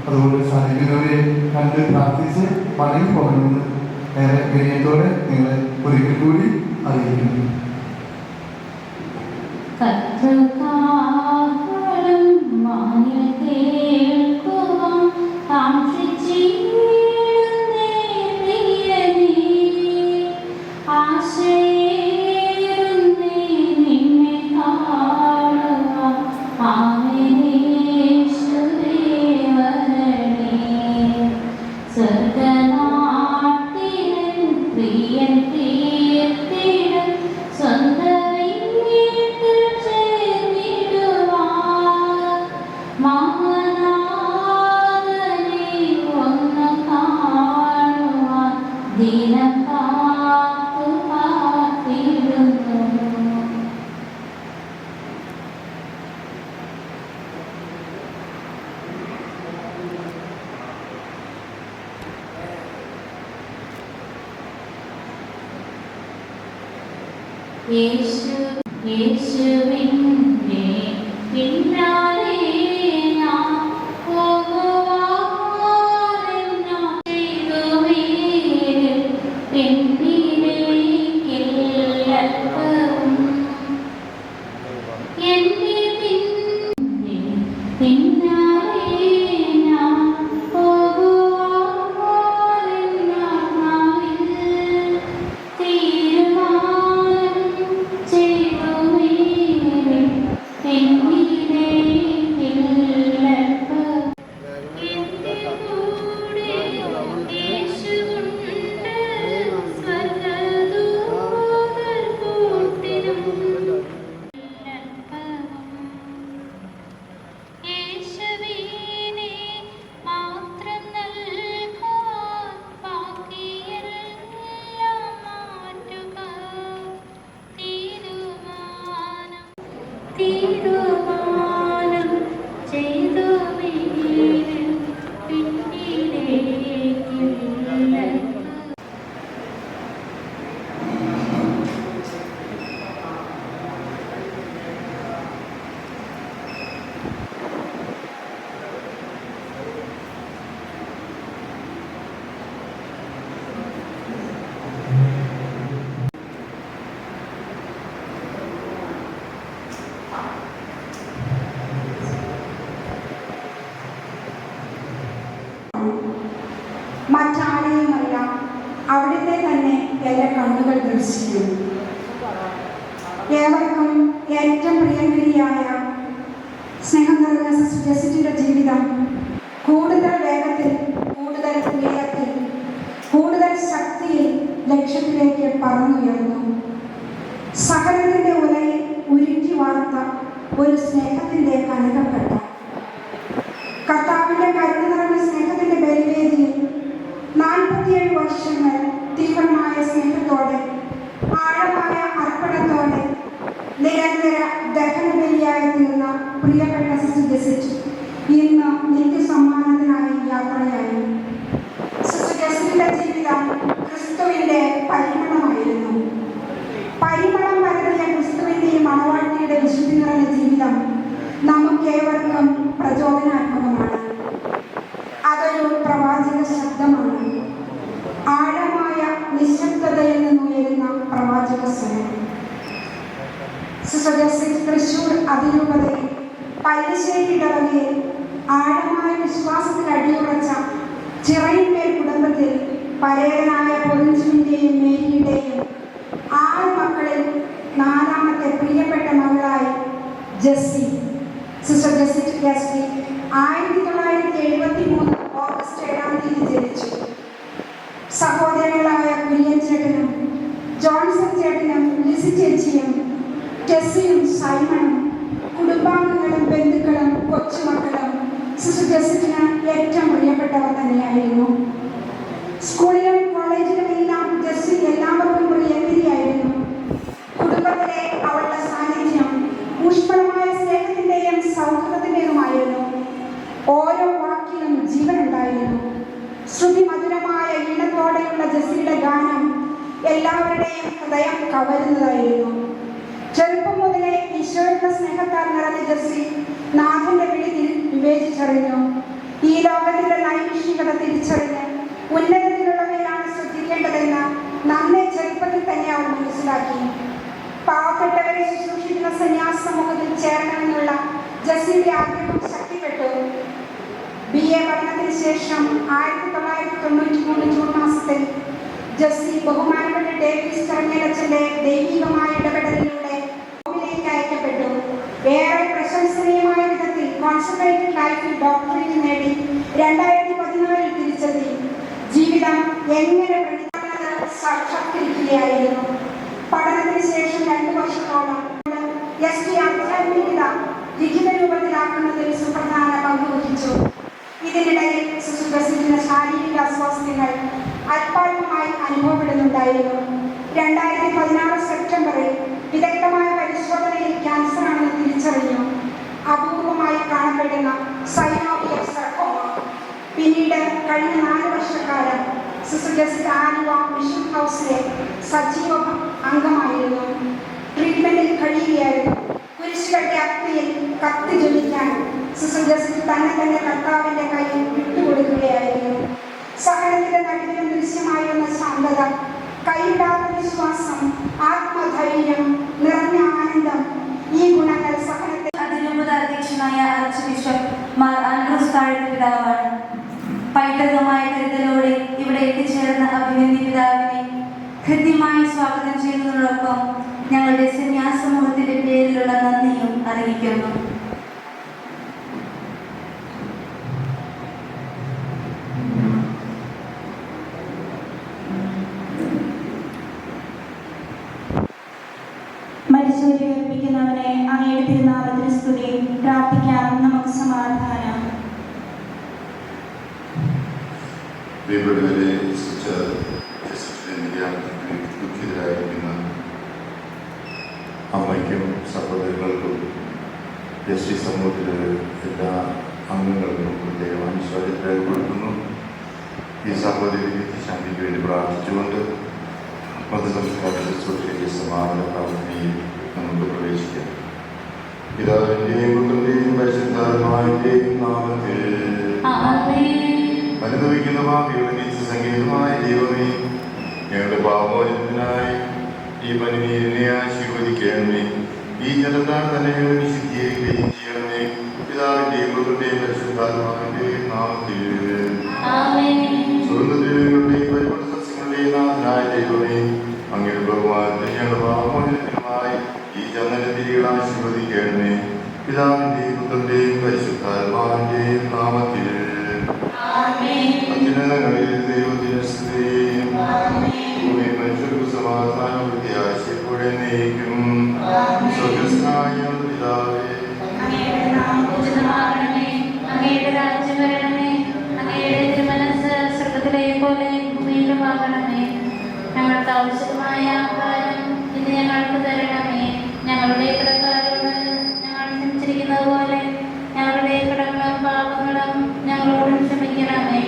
E: അതുകൊണ്ട് സാധിക്കുന്നവരെ കണ്ട് പ്രാർത്ഥിച്ച് മടങ്ങി പോകണമെന്ന് ഏറെ വിനയത്തോടെ നിങ്ങളെ ഒരിക്കൽ കൂടി അറിയിക്കുന്നു.
B: കർത്തൃകാലം മാനിൽ കേൾക്കുവാൻ കാക്ഷിച്ചിടുന്നേ പ്രിയനേ. ആശയേറുന്നേ നിന്നെ കാണുവാൻ ആമേനേശ്വരേ വരണേ. സ്വർഗനാട്ടിലൻ പ്രിയൻ തീർത്തിടും സ്വന്തം വീട്ടിൽ ചേർന്നിടുവാൻ മാമനാഥനെ ഒന്നു കാണുവാൻ ദിനം കാത്തു കാത്തിടുന്നു. യേശുവിന്റെ പിന്നാലെ ഞാൻ പോകുവാൻ ഞാൻ ചെയ്തുവീരിൽ പിന്നിലേക്കില്ലൽപ്പവും എന്റെ പിന്നാലെ ഞാൻ പോകുവാൻ നാവിൽ തീരുമാനം ചെയ്തുവീരിൽ പിന്നിലേക്കില്ലൽപ്പവും എന്റെ കൂടെ യേശുവുണ്ട് സ്വർഗ്ഗദൂതർ കൂട്ടിനും യേശുവിനെ മാത്രം നൽകാൻ ബാക്കിയെല്ലാം തീരുമാനം ചെയ്തു വീഴും പിന്നിലേക്കില്ല.
H: മറ്റാരെയുമല്ല, അവിടുത്തെ തന്നെ എൻ്റെ കണ്ണുകൾ ദർശിക്കും. ഏവർക്കും ഏറ്റവും പ്രിയങ്കരിയായ സ്നേഹം നിറഞ്ഞ സിസ്റ്റർ ജെസിറ്റിൻ്റെ ജീവിതം കൂടുതൽ വേഗത്തിൽ, കൂടുതൽ ഉയരത്തിൽ, കൂടുതൽ ശക്തിയിൽ ലക്ഷ്യത്തിലേക്ക് പറന്നുയർന്നു. സഹനത്തിൻ്റെ ഉലയിൽ ഉരുക്കി വാർത്ത ഒരു സ്നേഹത്തിൻ്റെ കനകപ്പെട്ട കർത്താവിൻ്റെ കരുണ നിറഞ്ഞ സ്നേഹത്തിൻ്റെ ബലിവേദിയിൽ 47 വർഷങ്ങൾ തീവ്രമായ സ്നേഹത്തോടെ, ആഴമായ അർപ്പണത്തോടെ നിരന്തര ദഹനബലിയായി തീർന്ന പ്രിയപ്പെട്ട സിസ്റ്റർ ജെസിറ്റ് ഇന്ന് നിത്യസമ്മാനത്തിനായി യാത്രയായി. സിസ്റ്റർ ജെസിറ്റിന്റെ ജീവിതം ക്രിസ്തുവിന്റെ പരിമളമായിരുന്നു. പരിമളം പരത്തിയ ക്രിസ്തുവിന്റെ ഈ മണവാട്ടിയുടെ വിശുദ്ധി നിറഞ്ഞ ജീവിതം നമുക്കേവർക്കും പ്രചോദനാത്മകമാണ്. അതൊരു പ്രവാചക ശബ്ദമാണ്. ആഴമായ നിശബ്ദതയിൽ നിന്നുയരുന്ന പ്രവാചക സ്വരം. സിസ്റ്റർ ജെസിറ്റ് തൃശൂർ അതിരൂപതയിൽ പല്ലിശ്ശേരി ഇടവകയിൽ ആഴമായ വിശ്വാസത്തിൽ അടിയുറച്ച ചിറയിന്മേൽ കുടുംബത്തിൽ പരേതനായ പൊറിഞ്ചുവിൻ്റെയും മേരിയുടെയും 6 മക്കളിൽ 4ാമത്തെ പ്രിയപ്പെട്ട മകളായി ജെസ്സി, സിസ്റ്റർ ജെസിറ്റ് ഗസ്റ്റി 1973 ഓഗസ്റ്റ് 7-ാം തീയതി ജനിച്ചു. സഹോദരങ്ങളായ കുര്യൻ ചേട്ടനും ജോൺസൺ ചേട്ടനും ലിസി ചേച്ചിയും ടെസ്സിയും സൈമണും കുടുംബാംഗങ്ങളും ബന്ധുക്കളും കൊച്ചുമക്കളും സിസ്റ്റർ ജെസിറ്റിന് ഏറ്റവും പ്രിയപ്പെട്ടവർ തന്നെയായിരുന്നു. സ്കൂളിലും കോളേജിലുമെല്ലാം ജെസ്സി എല്ലാവർക്കും പ്രിയങ്കരിയായിരുന്നു. കുടുംബത്തിലെ അവളുടെ സാന്നിധ്യം ഊഷ്മളമായ സ്നേഹത്തിൻ്റെയും സൗഹൃദത്തിൻ്റെതുമായിരുന്നു. ഓരോ വാക്കിലും ജീവനുണ്ടായിരുന്നു. ശ്രുതിമധുരമായ ഈണത്തോടെയുള്ള ജെസ്സിയുടെ ഗാനം എല്ലാവരുടെയും ഹൃദയം കവരുന്നതായിരുന്നു. ചെറുപ്പം മുതലേ ഈശോയുടെ സ്നേഹത്താൽ നിറഞ്ഞ ജെസ്സി നാഥന്റെ വിളി വിവേചിച്ചറിഞ്ഞു. ഈ ലോകത്തിന്റെ നൈമിഷികത തിരിച്ചറിഞ്ഞ് ഉന്നതത്തിലുള്ളവയാണ് ശ്രദ്ധിക്കേണ്ടതെന്ന് നന്നേ ചെറുപ്പത്തിൽ തന്നെ അവൾ മനസ്സിലാക്കി. പാവപ്പെട്ടവരെ ശുശ്രൂഷിക്കുന്ന സന്യാസ സമൂഹത്തിൽ ചേരണമെന്നുള്ള ജെസ്സിയുടെ ആഗ്രഹം ശക്തിപ്പെട്ടു. BA പഠനത്തിന് ശേഷം 1993 ജൂൺ മാസത്തിൽ ജെസ്സി ബഹുമാനപ്പെട്ട ഡേവിസ് കർമ്മേലച്ചന്റെ ദൈവികമായ ഇടപെടലിലൂടെ റോമിലേക്ക് അയക്കപ്പെട്ടു. ഏറെ പ്രശംസനീയമായ വിധത്തിൽ കോൺസെൻട്രേറ്റഡ് ലൈഫിൽ ഡോക്ടറേറ്റ് നേടി 2014 തിരിച്ചെത്തി. ജീവിതം എങ്ങനെ പ്രതിഫലനം സാക്ഷാത്കരിക്കുകയായിരുന്നു. പഠനത്തിന് ശേഷം 2 വർഷത്തോളം ST ആധ്യാത്മികത ലിഖിത രൂപത്തിലാക്കുന്നതിൽ സുപ്രധാന പങ്ക് വഹിച്ചു. ഇതിനിടയിൽ സിസ്റ്റർ ജെസിറ്റിന് ശാരീരിക അസ്വാസ്ഥ്യങ്ങൾ അല്പാൽപമായി അനുഭവപ്പെടുന്നുണ്ടായിരുന്നു. 2016 സെപ്റ്റംബറിൽ വിദഗ്ധമായ പരിശോധനയിൽ ക്യാൻസറാണെന്ന് തിരിച്ചറിഞ്ഞു. അപൂർവമായി കാണപ്പെടുന്ന സൈനോവിയൽ സർക്കോമ. പിന്നീട് കഴിഞ്ഞ 4 വർഷക്കാലം സിസ്റ്റർ ജെസിറ്റ് ആലുവ മിഷൻ ഹൗസിലെ സജീവ അംഗമായിരുന്നു. ട്രീറ്റ്മെന്റിൽ കഴിയുകയായിരുന്നു. കുരിശുകളുടെ അഗ്നിയിൽ കത്തി ജ്വലിക്കാൻ സിസ്റ്റർ ജെസിറ്റ് തന്നെ കർത്താവിന്റെ കയ്യിൽ വിട്ടുകൊടുക്കുകയായിരുന്നു. സഹനത്തിന്റെ നടുവിലും ദൃശ്യമായിരുന്ന ശാന്തത, കൈവിടാത്ത വിശ്വാസം, ആത്മധൈര്യം, നിറഞ്ഞ ആനന്ദം, ഈ ഗുണങ്ങൾ സഹനത്തെ
I: അതിരൂപത അധ്യക്ഷനായ ആർച്ച് ബിഷപ്പ് മാർ ആൻഡ്രൂസ് താഴത്ത് പിതാവാണ്. പൈതൃകമായ കരുതലോടെ ഇവിടെ എത്തിച്ചേർന്ന അഭിനന്ദി പിതാവിനെ ഹൃദ്യമായി സ്വാഗതം ചെയ്യുന്നതോടൊപ്പം ഞങ്ങളുടെ സന്യാസ സമൂഹത്തിന്റെ പേരിലുള്ള നന്ദിയും അറിയിക്കുന്നു.
H: മരിച്ചവരെ ഉയർപ്പിക്കുന്നവനെ അങ്ങയുടെ തിരുനാമത്തിന് സ്തുതി. പ്രാർത്ഥിക്കാം, നമുക്ക് സമാധാനം.
J: പ്രിയപ്പെട്ടവരെ, ദുഃഖിതരായിരിക്കുന്ന അമ്മയ്ക്കും സഹോദരങ്ങൾക്കും
A: ജസ്റ്റിസ് സമൂഹത്തിലെ എല്ലാ അംഗങ്ങൾക്കും പ്രത്യേകം അനുശോചനം രേഖപ്പെടുത്തുന്നു. ഈ സഹോദരി ശാന്തിക്ക് വേണ്ടി പ്രാർത്ഥിച്ചുകൊണ്ട് മതസംസ്കാര ശുശ്രൂഷയ്ക്ക് സമാപന പ്രാർത്ഥനയിൽ നമുക്ക് പ്രവേശിക്കാം. പിതാവിന്റെയും പുത്രന്റെയും പരിശുദ്ധാത്മാവിന്റെയും നാമത്തിൽ അനുഭവിക്കുന്ന പാപിയുടെ നിത്യസംഗീതമായ ദൈവമേ, ഞങ്ങളുടെ പാപമോചനത്തിനായി ഈ പനിനീരിനെ ആശീർവദിക്കണമേ. ഈ ജനത്താൽ തന്നെ വിശുദ്ധീകരിക്കുകയും ചെയ്യണമേ. പിതാവിന്റെയും പുത്രന്റെയും പരിശുദ്ധാത്മാവിന്റെയും നാമത്തിൽ സുഗന്ധദ്രവ്യങ്ങളുടെയും പരിമള സസ്യങ്ങളുടെയും നാഥനായ ദൈവമേ, അങ്ങയുടെ ബഹുമാനത്തിൽ ഞങ്ങളുടെ പാപമോചനത്തിനുമായി ഈ ചന്ദനത്തിരികൾ ആശീർവദിക്കണമേ. പിതാവിന്റെയും പുത്രന്റെയും പരിശുദ്ധാത്മാവിന്റെയും നാമത്തിൽ അത്യുന്നതങ്ങളിൽ ദൈവത്തിന് സ്തുതിയും മനുഷ്യർക്ക് സമാധാനം പ്രത്യാശയപ്പോഴേക്കും സ്വർഗസ്ഥനായ പിതാവേ,
B: അങ്ങയുടെ രാജ്യം വരണമേ, അങ്ങയുടെ തിരുമനസ്സ് സ്വർഗ്ഗത്തിലെ പോലെ ഭൂമിയിലുമാകണമേ. ഞങ്ങൾക്ക് ആവശ്യമായ ആഹാരം ഇന്ന് ഞങ്ങൾക്ക് തരണമേ. ഞങ്ങളുടെ കടക്കാരോട് ഞങ്ങൾ ക്ഷമിച്ചിരിക്കുന്നത് പോലെ ഞങ്ങളുടെ കടങ്ങളും പാപങ്ങളും ഞങ്ങളോട് ക്ഷമിക്കണമേ.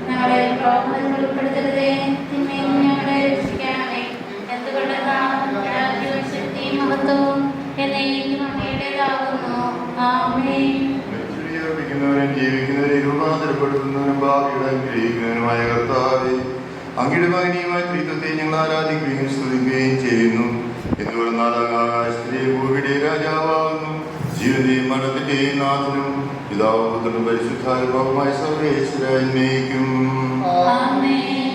B: ഞങ്ങളെ പ്രലോഭനത്തിൽ ഉൾപ്പെടുത്തരുതേ, തിന്മയിൽ ഞങ്ങളെ രക്ഷിക്കണമേ. എന്തുകൊണ്ടെന്നാൽ രാജ്യവും ശക്തിയും മഹത്വവും എന്നേക്കും അങ്ങയുടേതാകുന്നു. ആമേൻ.
A: ജീവിക്കുന്നവരെ രൂപാന്തരപ്പെടുത്തുന്നവനും ഭാവിയുടെ അനുഗ്രഹിക്കുന്നവനുമായ കർത്താവേ, അങ്ങയുടെ മഹനീയമായ ത്രിത്വത്തെ ഞങ്ങൾ ആരാധിക്കുകയും സ്തുതിക്കുകയും ചെയ്യുന്നു. എന്തുകൊണ്ടെന്നാൽ ആകാശത്തിലെ ഭൂമിയുടെ രാജാവാകുന്നു, ജീവന്റെയും മരണത്തിന്റെയും നാഥനും പിതാവും പുത്രനും പരിശുദ്ധാത്മാവുമായ സർവ്വേശ്വരന്നേക്കും.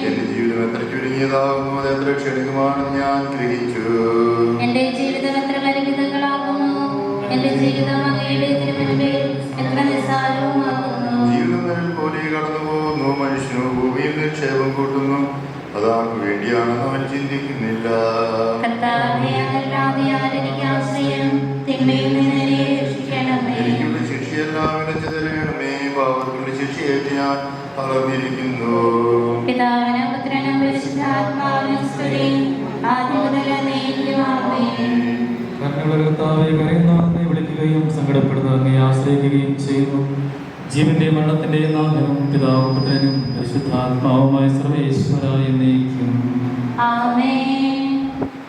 A: എന്റെ ജീവിതം എത്ര ചുരുങ്ങിയതാകുന്നു, അത് എത്ര ക്ഷണികമാണെന്ന് ഞാൻ ഗ്രഹിച്ചു.
B: എന്റെ ജീവിതം എത്ര പരിമിതങ്ങളാകുന്നു, എന്റെ ജീവിതം അങ്ങയുടെ തിരുമുൻപിൽ എത്ര നിസ്സാരവുമാകുന്നു.
A: ജീവിതം പോലെ കടന്നു പോകുന്നു, മനുഷ്യനു ഭൂമിയിൽ നിക്ഷേപം കൂട്ടുന്നു, അതാർക്ക് വേണ്ടിയാണെന്ന് അവൻ ചിന്തിക്കുന്നില്ല. എനിക്കുള്ള ശിക്ഷയെല്ലാം വിലച്ചു തരണമേ. പാപത്തിന്റെ ശിക്ഷയേറ്റ് ഞാൻ തളർന്നിരിക്കുന്നു.
D: കരയുന്നവനെ വിളിക്കുകയും സങ്കടപ്പെടുന്നവനെ ആശ്രയിക്കുകയും ചെയ്യുന്നു. ജീവന്റെ മരണത്തിന്റെയും നാഥനും പിതാവും പുത്രനും പരിശുദ്ധാത്മാവുമായ സർവ്വേശ്വരായ എന്നേക്കും.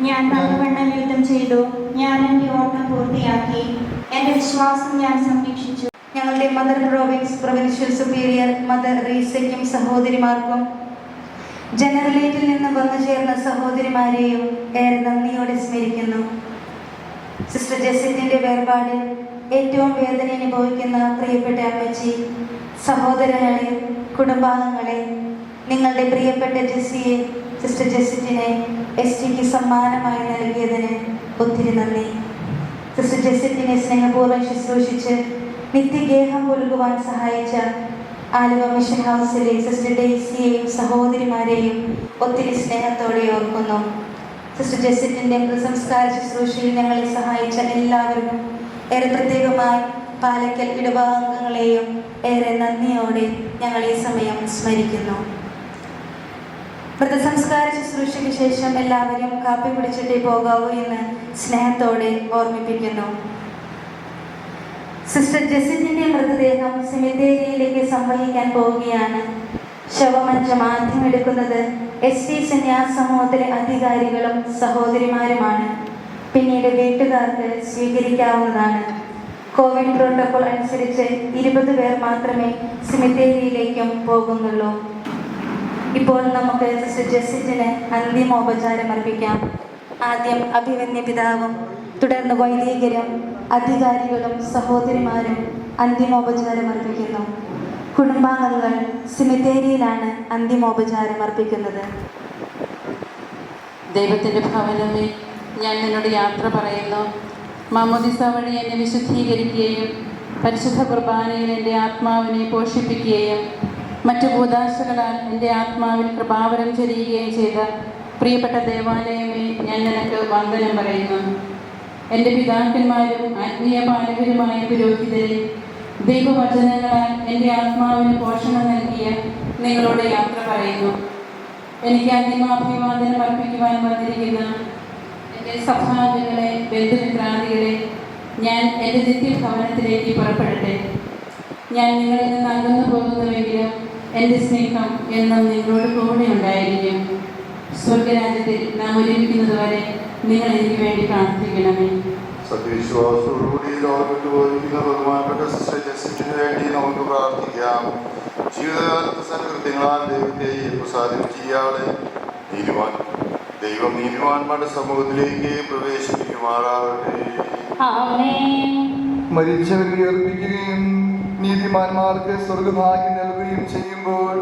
H: ഞാൻ നല്ലവണ്ണം യുദ്ധം ചെയ്തു, ഞാൻ എൻ്റെ ഓട്ടം പൂർത്തിയാക്കി, എൻ്റെ വിശ്വാസം ഞാൻ സംരക്ഷിച്ചു.
I: ഞങ്ങളുടെ മദർ പ്രൊവിൻഷ്യൽ സുപ്പീരിയർ മദർ റീസയ്ക്കും സഹോദരിമാർക്കും ജനറലേറ്റിൽ നിന്ന് വന്നു ചേർന്ന സഹോദരിമാരെയും ഏറെ നന്ദിയോടെ സ്മരിക്കുന്നു. സിസ്റ്റർ ജെസിറ്റിന്റെ വേർപാടിൽ ഏറ്റവും വേദന അനുഭവിക്കുന്ന പ്രിയപ്പെട്ട അമ്മച്ചി, സഹോദരങ്ങളെ, കുടുംബാംഗങ്ങളെ, നിങ്ങളുടെ പ്രിയപ്പെട്ട ജെസ്സിയെ, സിസ്റ്റർ ജെസിറ്റിനെ STക്ക് സമ്മാനമായി നൽകിയതിന് ഒത്തിരി നന്ദി. സിസ്റ്റർ ജെസിറ്റിനെ സ്നേഹപൂർവ്വം ശുശ്രൂഷിച്ച് നിത്യഗേഹം പുലുകുവാൻ സഹായിച്ച ആലുവ മിഷൻ ഹൗസിലെ സിസ്റ്റർ ഡെയ്സിയെയും സഹോദരിമാരെയും ഒത്തിരി സ്നേഹത്തോടെ ഓർക്കുന്നു. സിസ്റ്റർ ജെസിറ്റിന്റെ സംസ്കാര ശുശ്രൂഷയിൽ ഞങ്ങളെ സഹായിച്ച എല്ലാവർക്കും, ഏറെ പ്രത്യേകമായി പാലക്കൽ ഇടവകാംഗങ്ങളെയും ഏറെ നന്ദിയോടെ ഞങ്ങൾ ഈ സമയം സ്മരിക്കുന്നു. മൃതസംസ്കാര ശുശ്രൂഷയ്ക്ക് ശേഷം എല്ലാവരും കാപ്പി കുടിച്ചിട്ടേ പോകാവൂ എന്ന് സ്നേഹത്തോടെ ഓർമ്മിപ്പിക്കുന്നു. സിസ്റ്റർ ജെസിറ്റിന്റെ മൃതദേഹം സെമിത്തേരിയിലേക്ക് സംവഹിക്കാൻ പോവുകയാണ്. ശവമഞ്ചം ആദ്യം എടുക്കുന്നത് ST സന്യാസ സമൂഹത്തിലെ അധികാരികളും സഹോദരിമാരുമാണ്. പിന്നീട് വീട്ടുകാർക്ക് സ്വീകരിക്കാവുന്നതാണ്. കോവിഡ് പ്രോട്ടോകോൾ അനുസരിച്ച് 20 പേർ മാത്രമേ സെമിത്തേരിയിലേക്കും പോകുന്നുള്ളൂ. ഇപ്പോൾ നമുക്ക് സിസ്റ്റർ ജെസിറ്റിന് അന്തിമോപചാരം അർപ്പിക്കാം. ആദ്യം അഭിവന്യ പിതാവും തുടർന്ന് വൈദികരും അധികാരികളും സഹോദരിമാരും അന്തിമോപചാരം അർപ്പിക്കുന്നു. കുടുംബാംഗങ്ങൾ സെമിത്തേരിയിലാണ് അന്തിമോപചാരം അർപ്പിക്കുന്നത്.
G: ദൈവത്തിൻ്റെ ഭവനമേ, ഞാൻ നിന്നോട് യാത്ര പറയുന്നു. മാമോദിസ വഴി എന്നെ വിശുദ്ധീകരിക്കുകയും പരിശുദ്ധ കുർബാനയിൽ എൻ്റെ ആത്മാവിനെ പോഷിപ്പിക്കുകയും മറ്റു ഭൂതാശകളാൽ എൻ്റെ ആത്മാവിൽ കൃപാവരം ചൊരിയുകയും ചെയ്ത പ്രിയപ്പെട്ട ദേവാലയമേ, ഞാൻ നിനക്ക് വന്ദനം പറയുന്നു. എൻ്റെ പിതാക്കന്മാരും ആത്മീയ പാലകരുമായ പുരോഹിതരെ, ദൈവവചനങ്ങളാൽ എൻ്റെ ആത്മാവിന് പോഷണം നൽകിയ നിങ്ങളോട് യാത്ര പറയുന്നു. എനിക്ക് അന്തിമാഭിവാദനം അർപ്പിക്കുവാൻ വന്നിരിക്കുന്ന എൻ്റെ സഭാംഗങ്ങളെ, ബന്ധുമിത്രാദികളെ,
B: ഞാൻ എൻ്റെ നിത്യഭവനത്തിലേക്ക് പുറപ്പെടട്ടെ. ഞാൻ നിങ്ങളിൽ നിന്ന് അകന്നു പോകുന്നുവെങ്കിലും എൻ്റെ സ്നേഹം എന്നും നിങ്ങളോട് കൂടെ ഉണ്ടായിരിക്കും. സ്വർഗരാജ്യത്തിൽ നാം ഒരുമിക്കുന്നതുവരെ നിങ്ങൾ എനിക്ക് വേണ്ടി പ്രാർത്ഥിക്കണമേ.
A: സത്യവിശ്വാസത്തോടുകൂടി ലോകത്ത് പോയിരിക്കുന്ന ബഹുമാനപ്പെട്ട സിസ്റ്റർ ജസ്റ്റിന് വേണ്ടി നമുക്ക് പ്രാർത്ഥിക്കാം. ജീവിതകാലത്ത് സൽകൃത്യങ്ങളാൽ ദൈവത്തെ പ്രസാദിപ്പിച്ചയാളെ ദൈവം നീതിമാന്മാരുടെ സമൂഹത്തിലേക്ക് പ്രവേശിപ്പിക്കുമാറാവട്ടെ.
E: മരിച്ചവരെ ഉയർപ്പിക്കുകയും നീതിമാന്മാർക്ക് സ്വർഗഭാഗ്യം നൽകുകയും ചെയ്യുമ്പോൾ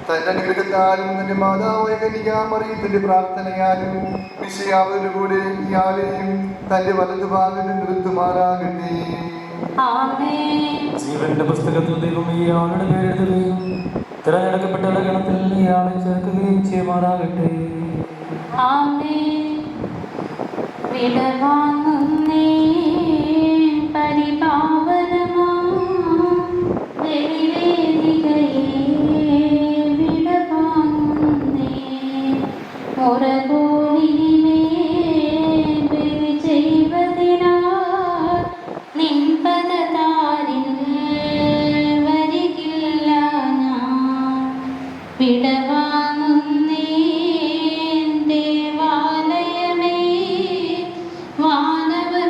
E: തന്റെ അനുഗ്രഹത്താലും തന്റെ മാതാവായ കന്യകാമറിയത്തിന്റെ പ്രാർത്ഥനയാലും വിഷയാവതോടുകൂടെ ഇയാളെയും തന്റെ വലതുഭാഗത്ത് നിർത്തുമാറാകട്ടെ.
D: ജീവന്റെ പുസ്തകത്തിൽ ദൈവം ഇയാളുടെ പേരെഴുതുകയും തിരഞ്ഞെടുക്കപ്പെട്ട ഗണത്തിൽ ഇയാളെ ചേർക്കുകയും ചെയ്യുമാറാകട്ടെ.
B: വിടവാങ്ങുന്നേ പരിപാവനമാ ബലിവേദികയേ വിടവാങ്ങുന്നേ മുറപോലിനെ ബലി ചെയ്വതിനാൽ നിൻപദതാരിൽ വരികില്ല ഞാൻ. വിടവാങ്ങുന്നേ ദേവാലയമേ വാനവർ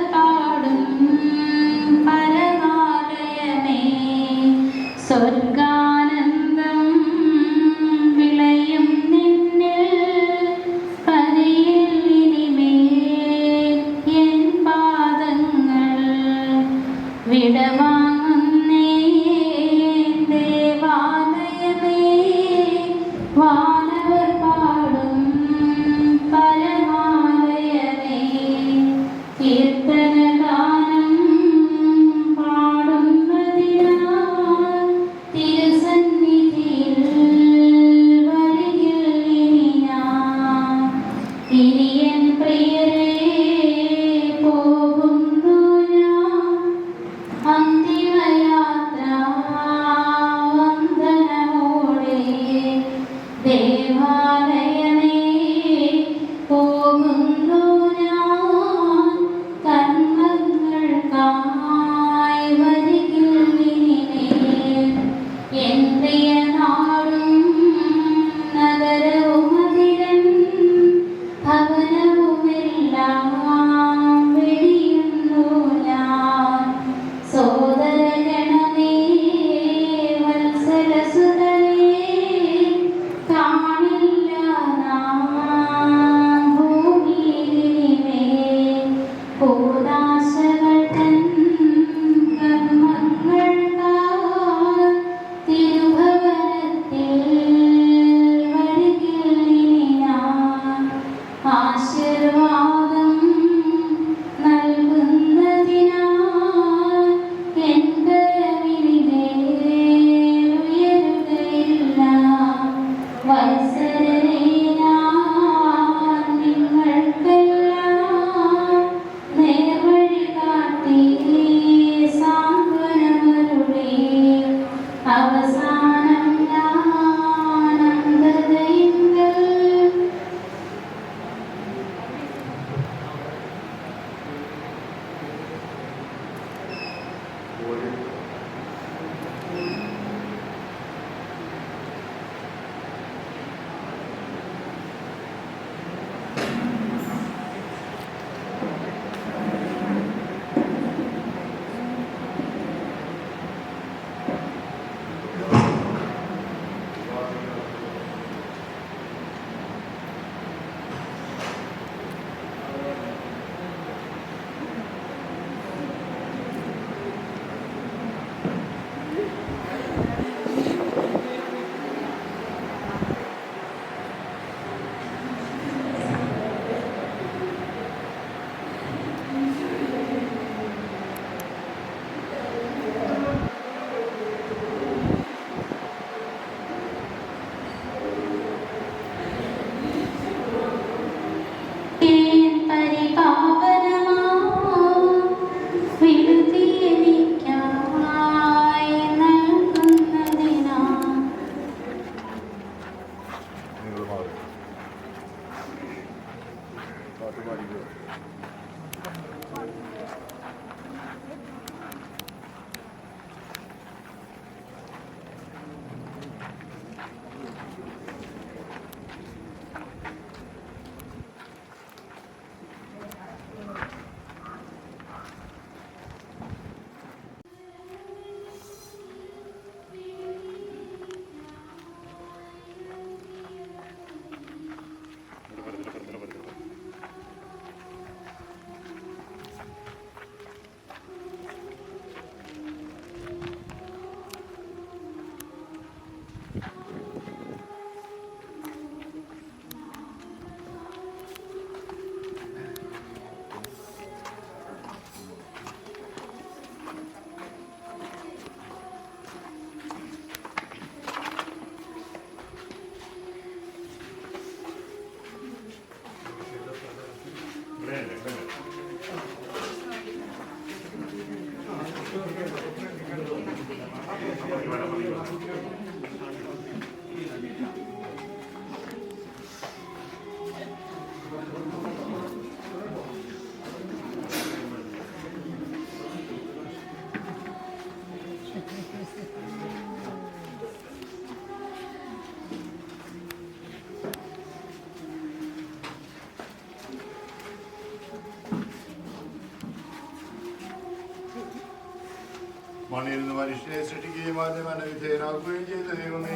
A: മണ്ണിൽ നിന്ന് മനുഷ്യനെ സൃഷ്ടിക്കുകയും ആദ്യം മനവിധേയനാക്കുകയും ചെയ്ത ദൈവമേ,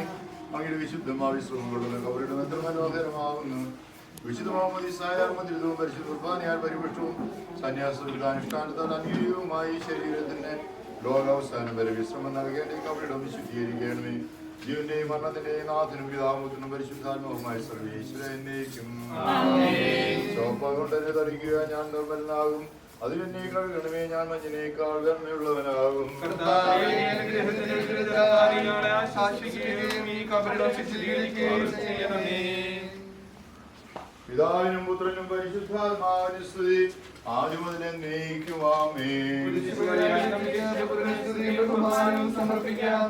A: അങ്ങയുടെ വിശുദ്ധമായ വിശ്രമം കൊള്ളുന്ന കബറിടം എത്ര മനോഹരമാകുന്നു. വിശുദ്ധമാമതിസായാൽ മതിരിതവും പരിശുദ്ധ കുർബാനയാൽ പരിപക്ഷവും സന്യാസവിധാനുഷ്ഠാനത്താൽ അനുഗ്രഹവുമായി ശരീരത്തിന് ലോകാവസാനം വരെ വിശ്രമം നൽകേണ്ട കബറിടം വിശുദ്ധീകരിക്കണമേ. ജീവന്റെയും മരണത്തിന്റെയും നാഥനും പിതാവുത്തിനും പരിശുദ്ധാത്മാവുമായി സർവീശ്വരൻ എന്നേക്കും. ചോപ്പ കൊണ്ടെന്നെ തളിക്കുക, ഞാൻ നിർമ്മലനാകും. അതിലെന്നെ കഴുകണമേ, ഞാൻ മഞ്ഞിനേക്കാൾ വെണ്മയുള്ളവനാകും. പിതാവിനും പുത്രനും പരിശുദ്ധാത്മാവിനും സ്തുതി, ആദ്യം മുതൽ എന്നേക്കും. ആമേൻ.
E: സമർപ്പിക്കാം.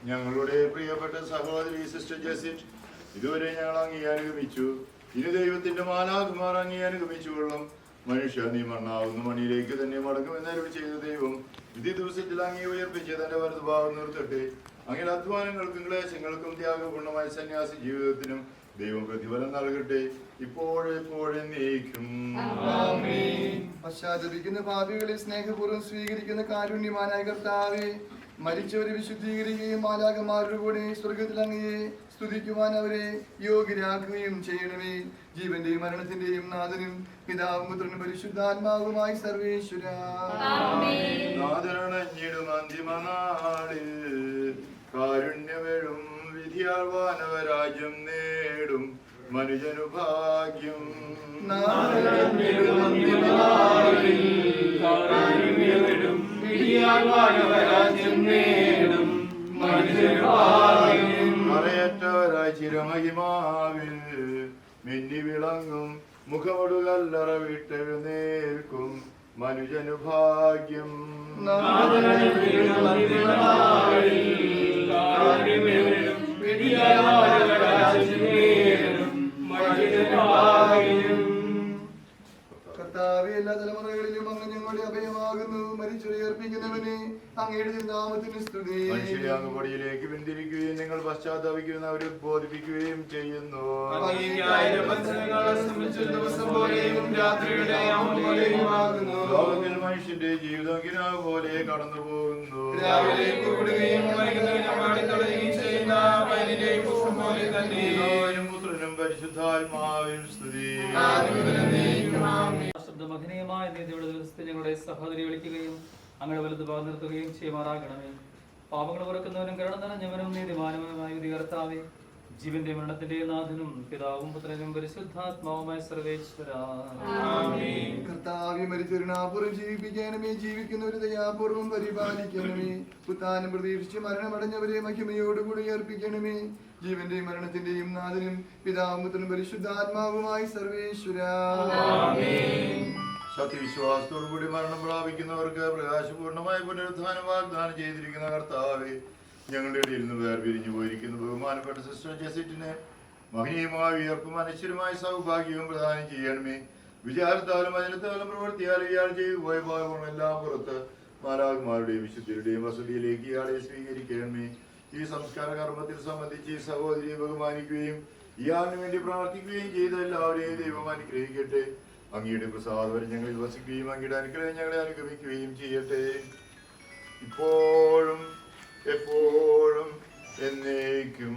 A: ഞങ്ങളുടെ പ്രിയപ്പെട്ട സഹോദരി സിസ്റ്റർ ജെസിറ്റ് ഇതുവരെ ഞങ്ങൾ അങ്ങേ അനുഗമിച്ചു. ഇനി ദൈവത്തിന്റെ മാലാഖമാർ അങ്ങേ അനുഗമിച്ചുകൊള്ളും. മനുഷ്യ നീ മണ്ണാവുന്ന മണിയിലേക്ക് തന്നെ മടങ്ങുമെന്ന് അരുളി ചെയ്ത ദൈവം ഇതേ ദിവസത്തിൽ അങ്ങേ ഉയർപ്പിച്ച് തന്റെ വലതുഭാഗം നിർത്തട്ടെ. അങ്ങനെ അധ്വാനങ്ങൾക്കും ക്ലേശങ്ങൾക്കും ത്യാഗപൂർണമായ സന്യാസി ജീവിതത്തിനും ദൈവം പ്രതിഫലം നൽകട്ടെ, ഇപ്പോഴെപ്പോഴെന്നേക്കും.
E: പശ്ചാത്തപിക്കുന്ന പാപികളെ സ്നേഹപൂർവ്വം സ്വീകരിക്കുന്ന കാരുണ്യമാനായ കർത്താവേ, മരിച്ചവരെ വിശുദ്ധീകരിക്കുകയും മാലാഖമാരുടെ കൂടെ സ്വർഗത്തിൽ അങ്ങയെ സ്തുതിക്കുവാൻ അവരെ യോഗ്യരാക്കുകയും ചെയ്യണമേ. ജീവന്റെയും മരണത്തിന്റെയും നാഥനും പിതാവും പുത്രനും പരിശുദ്ധാത്മാവുമായി സർവേശ്വര.
A: നാഥനണഞ്ഞിടും അന്തിമനാളിൽ കാരുണ്യമെഴും വിധിയാൽ വാനവരാജ്യം നേടും മനുജനു ഭാഗ്യം. മറയറ്റവരായി ചിരമഹിമാവിൽ മിന്നി വിളങ്ങും മുഖമൊടുകല്ലറ വിട്ടെഴുന്നേൽക്കും മനുജനു ഭാഗ്യം.
E: കർത്താവേ, എല്ലാ തലമുറകളിലും അങ്ങ് ഞങ്ങളുടെ അഭയമാകുന്നു. മരിച്ചുയർപ്പിക്കുന്നവനെ അങ്ങയുടെ നാമത്തിന് സ്തുതി.
A: മനുഷ്യരെ അങ്ങ് പൊടിയിലേക്ക് പിന്തിരിക്കുകയും നിങ്ങൾ പശ്ചാത്തപിക്കുന്ന അവരെ ബോധിപ്പിക്കുകയും ചെയ്യുന്നു. ലോകത്തിൽ മനുഷ്യന്റെ ജീവിതം കിനാവ് പോലെ കടന്നു പോകുന്നു. പുത്രനും പരിശുദ്ധാത്മാവിനും സ്തുതി.
D: മഹനീയമായ നീതിയുടെ ദിവസത്തെ ഞങ്ങളുടെ സഹോദരി വിളിക്കുകയും അങ്ങനെ വലുത് ഭാഗം നിർത്തുകയും ചെയ്യുമാറാകണമേ. പാപങ്ങൾ പുറക്കുന്നവനും കരുണ നിറഞ്ഞവനും നീതിമാനവനുമായ കർത്താവേ, ജീവന്റെ മരണത്തിന്റെ നാഥനും പിതാവും പുത്രനും പരിശുദ്ധാത്മാവുമായ സർവേശ്വര.
E: കർത്താവേ, മരിച്ചൊരുനാപൂർവ്വം ജീവിപ്പിക്കണമേ, ജീവിക്കുന്നവരെ ദയാപൂർവ്വം പരിപാലിക്കണമേ. പുത്താനും പ്രതീക്ഷിച്ച് മരണമടഞ്ഞവരെ മഹിമയോടുകൂടി ഏർപ്പിക്കണമേ. ജീവന്റെയും മരണത്തിന്റെയും നാഥനും പിതാവും പുത്രനും പരിശുദ്ധാത്മാവുമായി സർവേശ്വര.
A: സത്യവിശ്വാസത്തോടു കൂടി മരണം പ്രാപിക്കുന്നവർക്ക് പ്രകാശപൂർണമായ പുനരുദ്ധാനം വാഗ്ദാനം ചെയ്തിരിക്കുന്ന കർത്താവേ, ഞങ്ങളുടെ ഇടയിൽ നിന്ന് വേർപിരിഞ്ഞു പോയിരിക്കുന്ന ബഹുമാനപ്പെട്ട സിസ്റ്റർ ജെസിറ്റിന് മഹനീയമായ ഉയർപ്പും അനശ്വരമായ സൗഭാഗ്യവും പ്രദാനം ചെയ്യണമേ. വിചാരത്താലും വചനത്താലും പ്രവൃത്തിയാലും ഇയാൾ ചെയ്തു പോയ ഭാഗങ്ങളെല്ലാം പുറത്ത് മാലാഖമാരുടെയും വിശുദ്ധരുടെയും വസതിയിലേക്ക് ഇയാളെ സ്വീകരിക്കണമേ. ഈ സംസ്കാര കർമ്മത്തിൽ സംബന്ധിച്ച് ഈ സഹോദരിയെ ബഹുമാനിക്കുകയും ഇയാളിന് വേണ്ടി പ്രാർത്ഥിക്കുകയും ചെയ്ത എല്ലാവരെയും ദൈവം അനുഗ്രഹിക്കട്ടെ. അങ്ങയുടെ പ്രസാദവരെ ഞങ്ങളിൽ വസിക്കുകയും അങ്ങയുടെ അനുഗ്രഹം ഞങ്ങളെ അനുഗമിക്കുകയും ചെയ്യട്ടെ, ഇപ്പോഴും എപ്പോഴും എന്നേക്കും.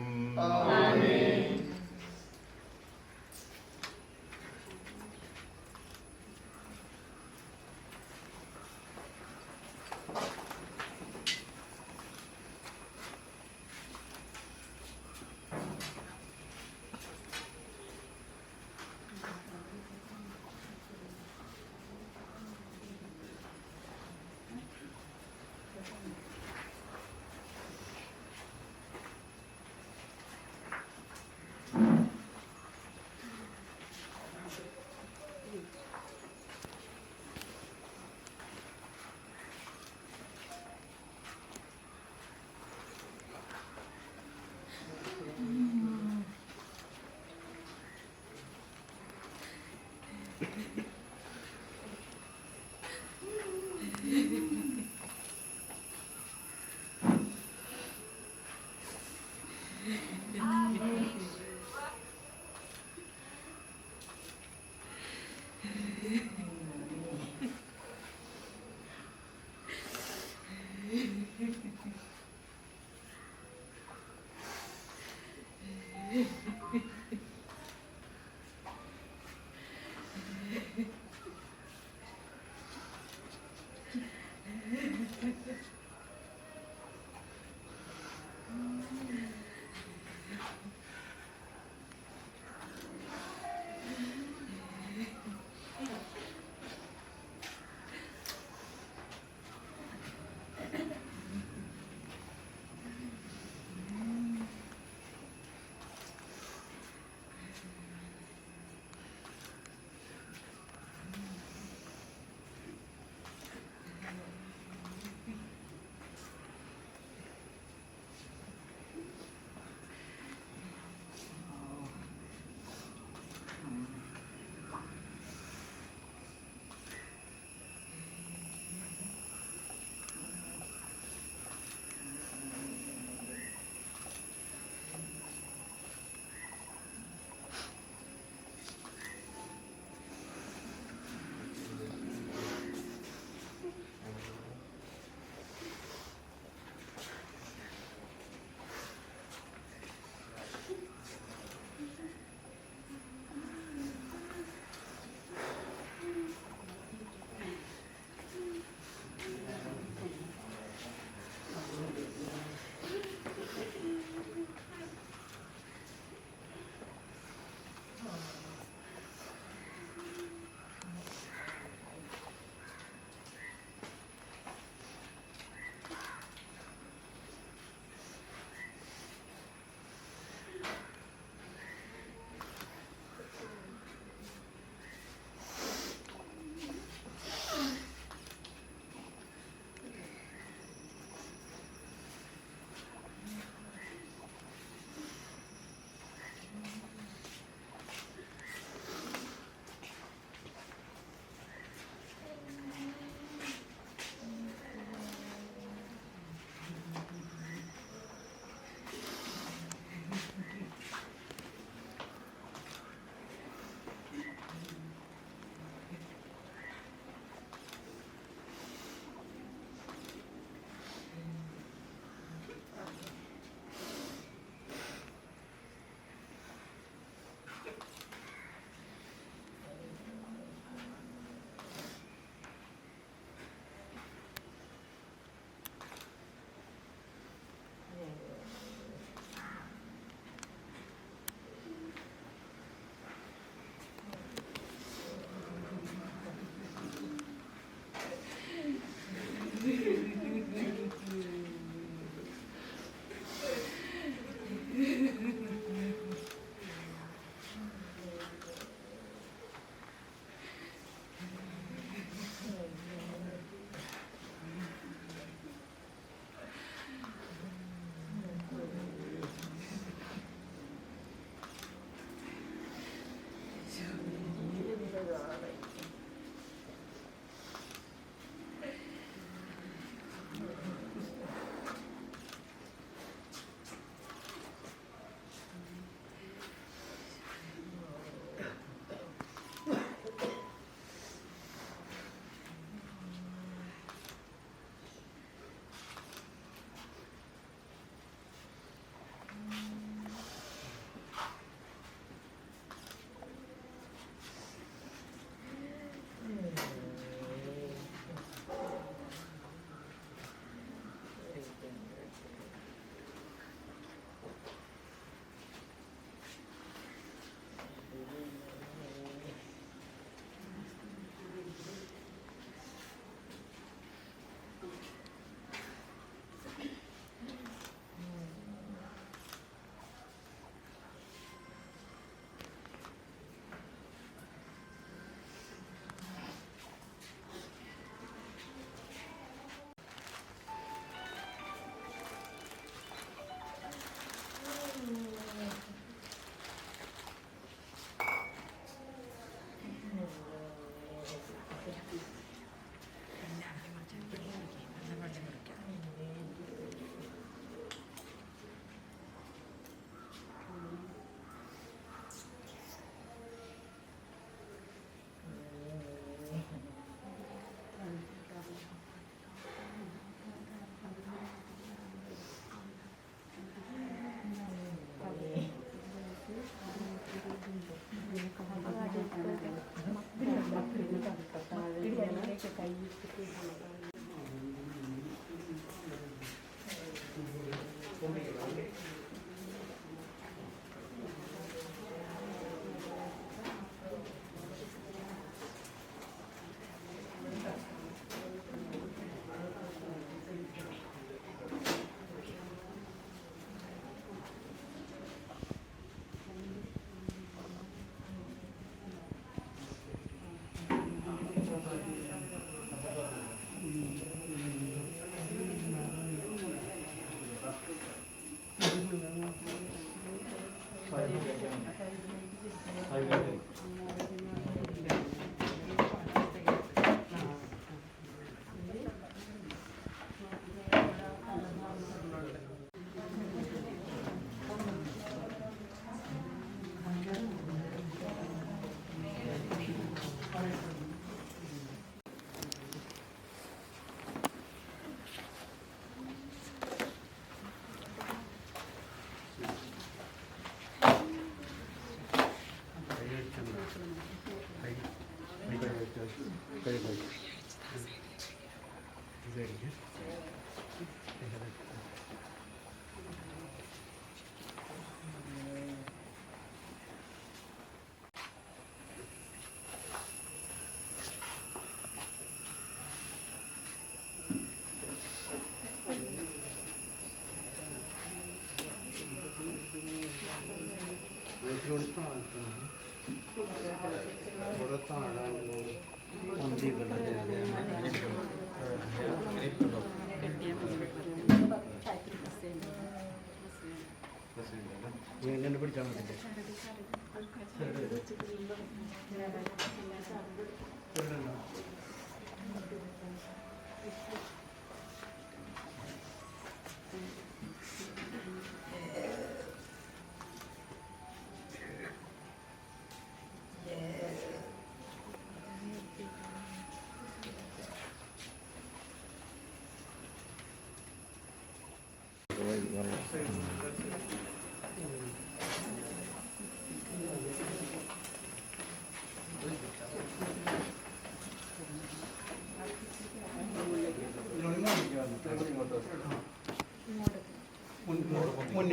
J: മുന്നിൽ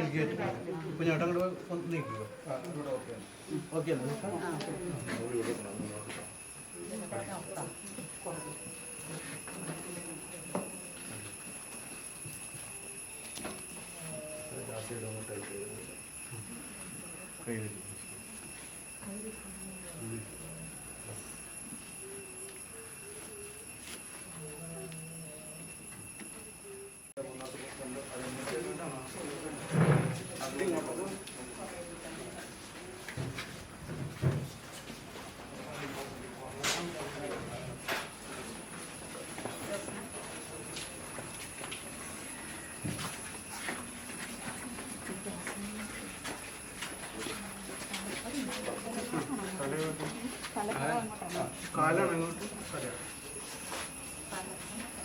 J: കുഞ്ഞാട്ടം നീക്കുക. ഓക്കെ കാലാണ് അങ്ങോട്ട്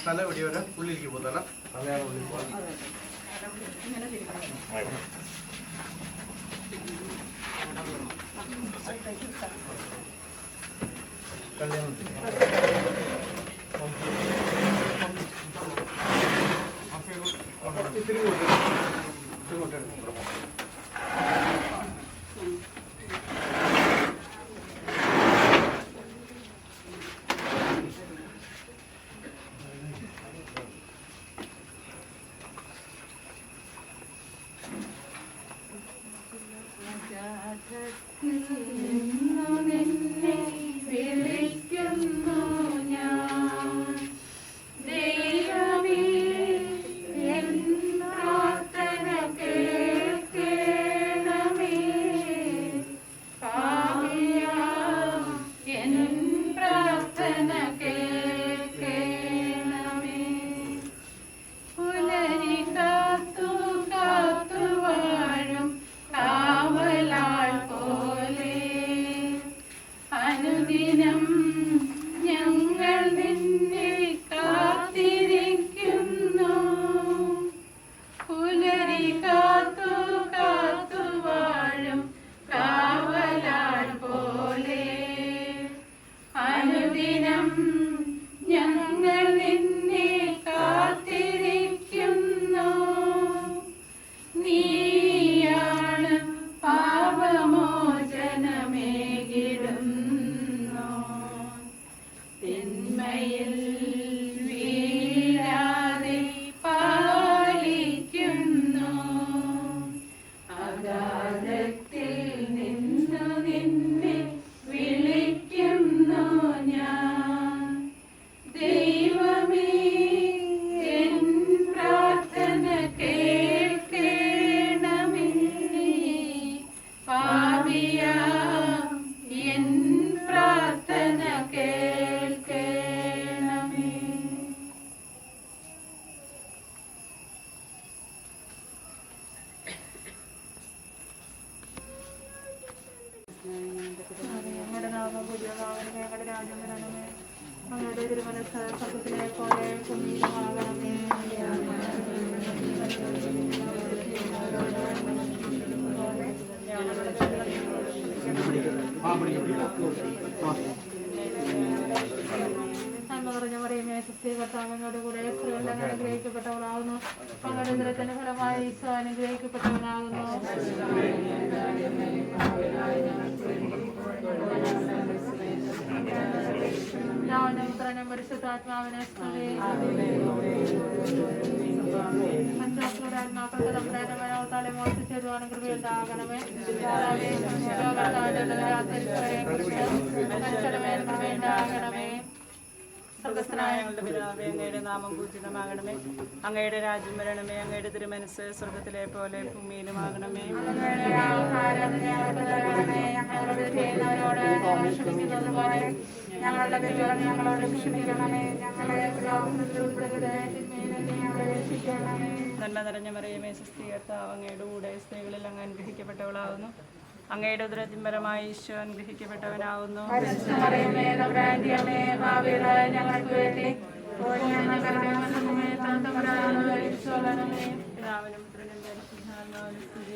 J: തല വെടി വരെ ഉള്ളിലേക്ക് പോകും. തലയാണ് ഉള്ളിൽ പോകും. ഇത്തിരി
G: വിളിക്കുന്നു ഞങ്ങളുടെ നാമം പൂജ്യമാകണമേ, ഞങ്ങളുടെ രാജ്യം വരണമേ, ഞങ്ങളുടെ തിരുമനസ് സ്വർഗ്ഗത്തിലെ പോലെ ഭൂമിയിലുമാകണമേ. നന്മ നിറഞ്ഞ മറിയമേ, സുസ്ഥി കർത്താവിനോട് കൂടെ സ്ത്രീകൾ അനുഗ്രഹിക്കപ്പെട്ടവളാകുന്നു. അങ്ങയുടെ ഉദരത്തിന്റെ ഫലമായി ഈശോ അനുഗ്രഹിക്കപ്പെട്ടവനാകുന്നു. പിതാവിനും പുത്രനും പരിശുദ്ധാത്മാവിനെ സ്തുതി. ആത്മാക്കളുടെ തമ്പുരാനെ മോഷിച്ചതുമാണ് കൃപയുണ്ടാകണമേ. കൃപയുണ്ടാകണമേ.
K: സ്വർഗസ്ഥനായ ഞങ്ങളുടെ പിതാവേ, അങ്ങയുടെ നാമം പൂജിതമാകണമേ, അങ്ങയുടെ രാജ്യം വരണമേ, അങ്ങയുടെ തിരുമനസ് സ്വർഗത്തിലെ പോലെ ഭൂമിയിലുമാകണമേ.
G: ഞങ്ങളുടെ തെറ്റുകൾ ഞങ്ങളോട് ക്ഷമിക്കണമേ, ഞങ്ങളെ
K: നന്മ നിറഞ്ഞ മറിയമേ, സുസ്ഥി കർത്താവ് അങ്ങയുടെ കൂടെ സ്ത്രീകളിൽ അങ്ങ് അനുഗ്രഹിക്കപ്പെട്ടവളാകുന്നു. അങ്ങയുടെ ഉദരത്തിൻപരമായി ഈശോ അനുഗ്രഹിക്കപ്പെട്ടവനാകുന്നു.
G: ഞങ്ങൾക്ക് വേണ്ടി
K: പിതാവിനും പുത്രനും പരിശുദ്ധാത്മാവിനും സ്തുതി.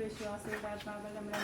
K: വിശ്വാസികളാത്മാക്കൾ നമ്മുടെ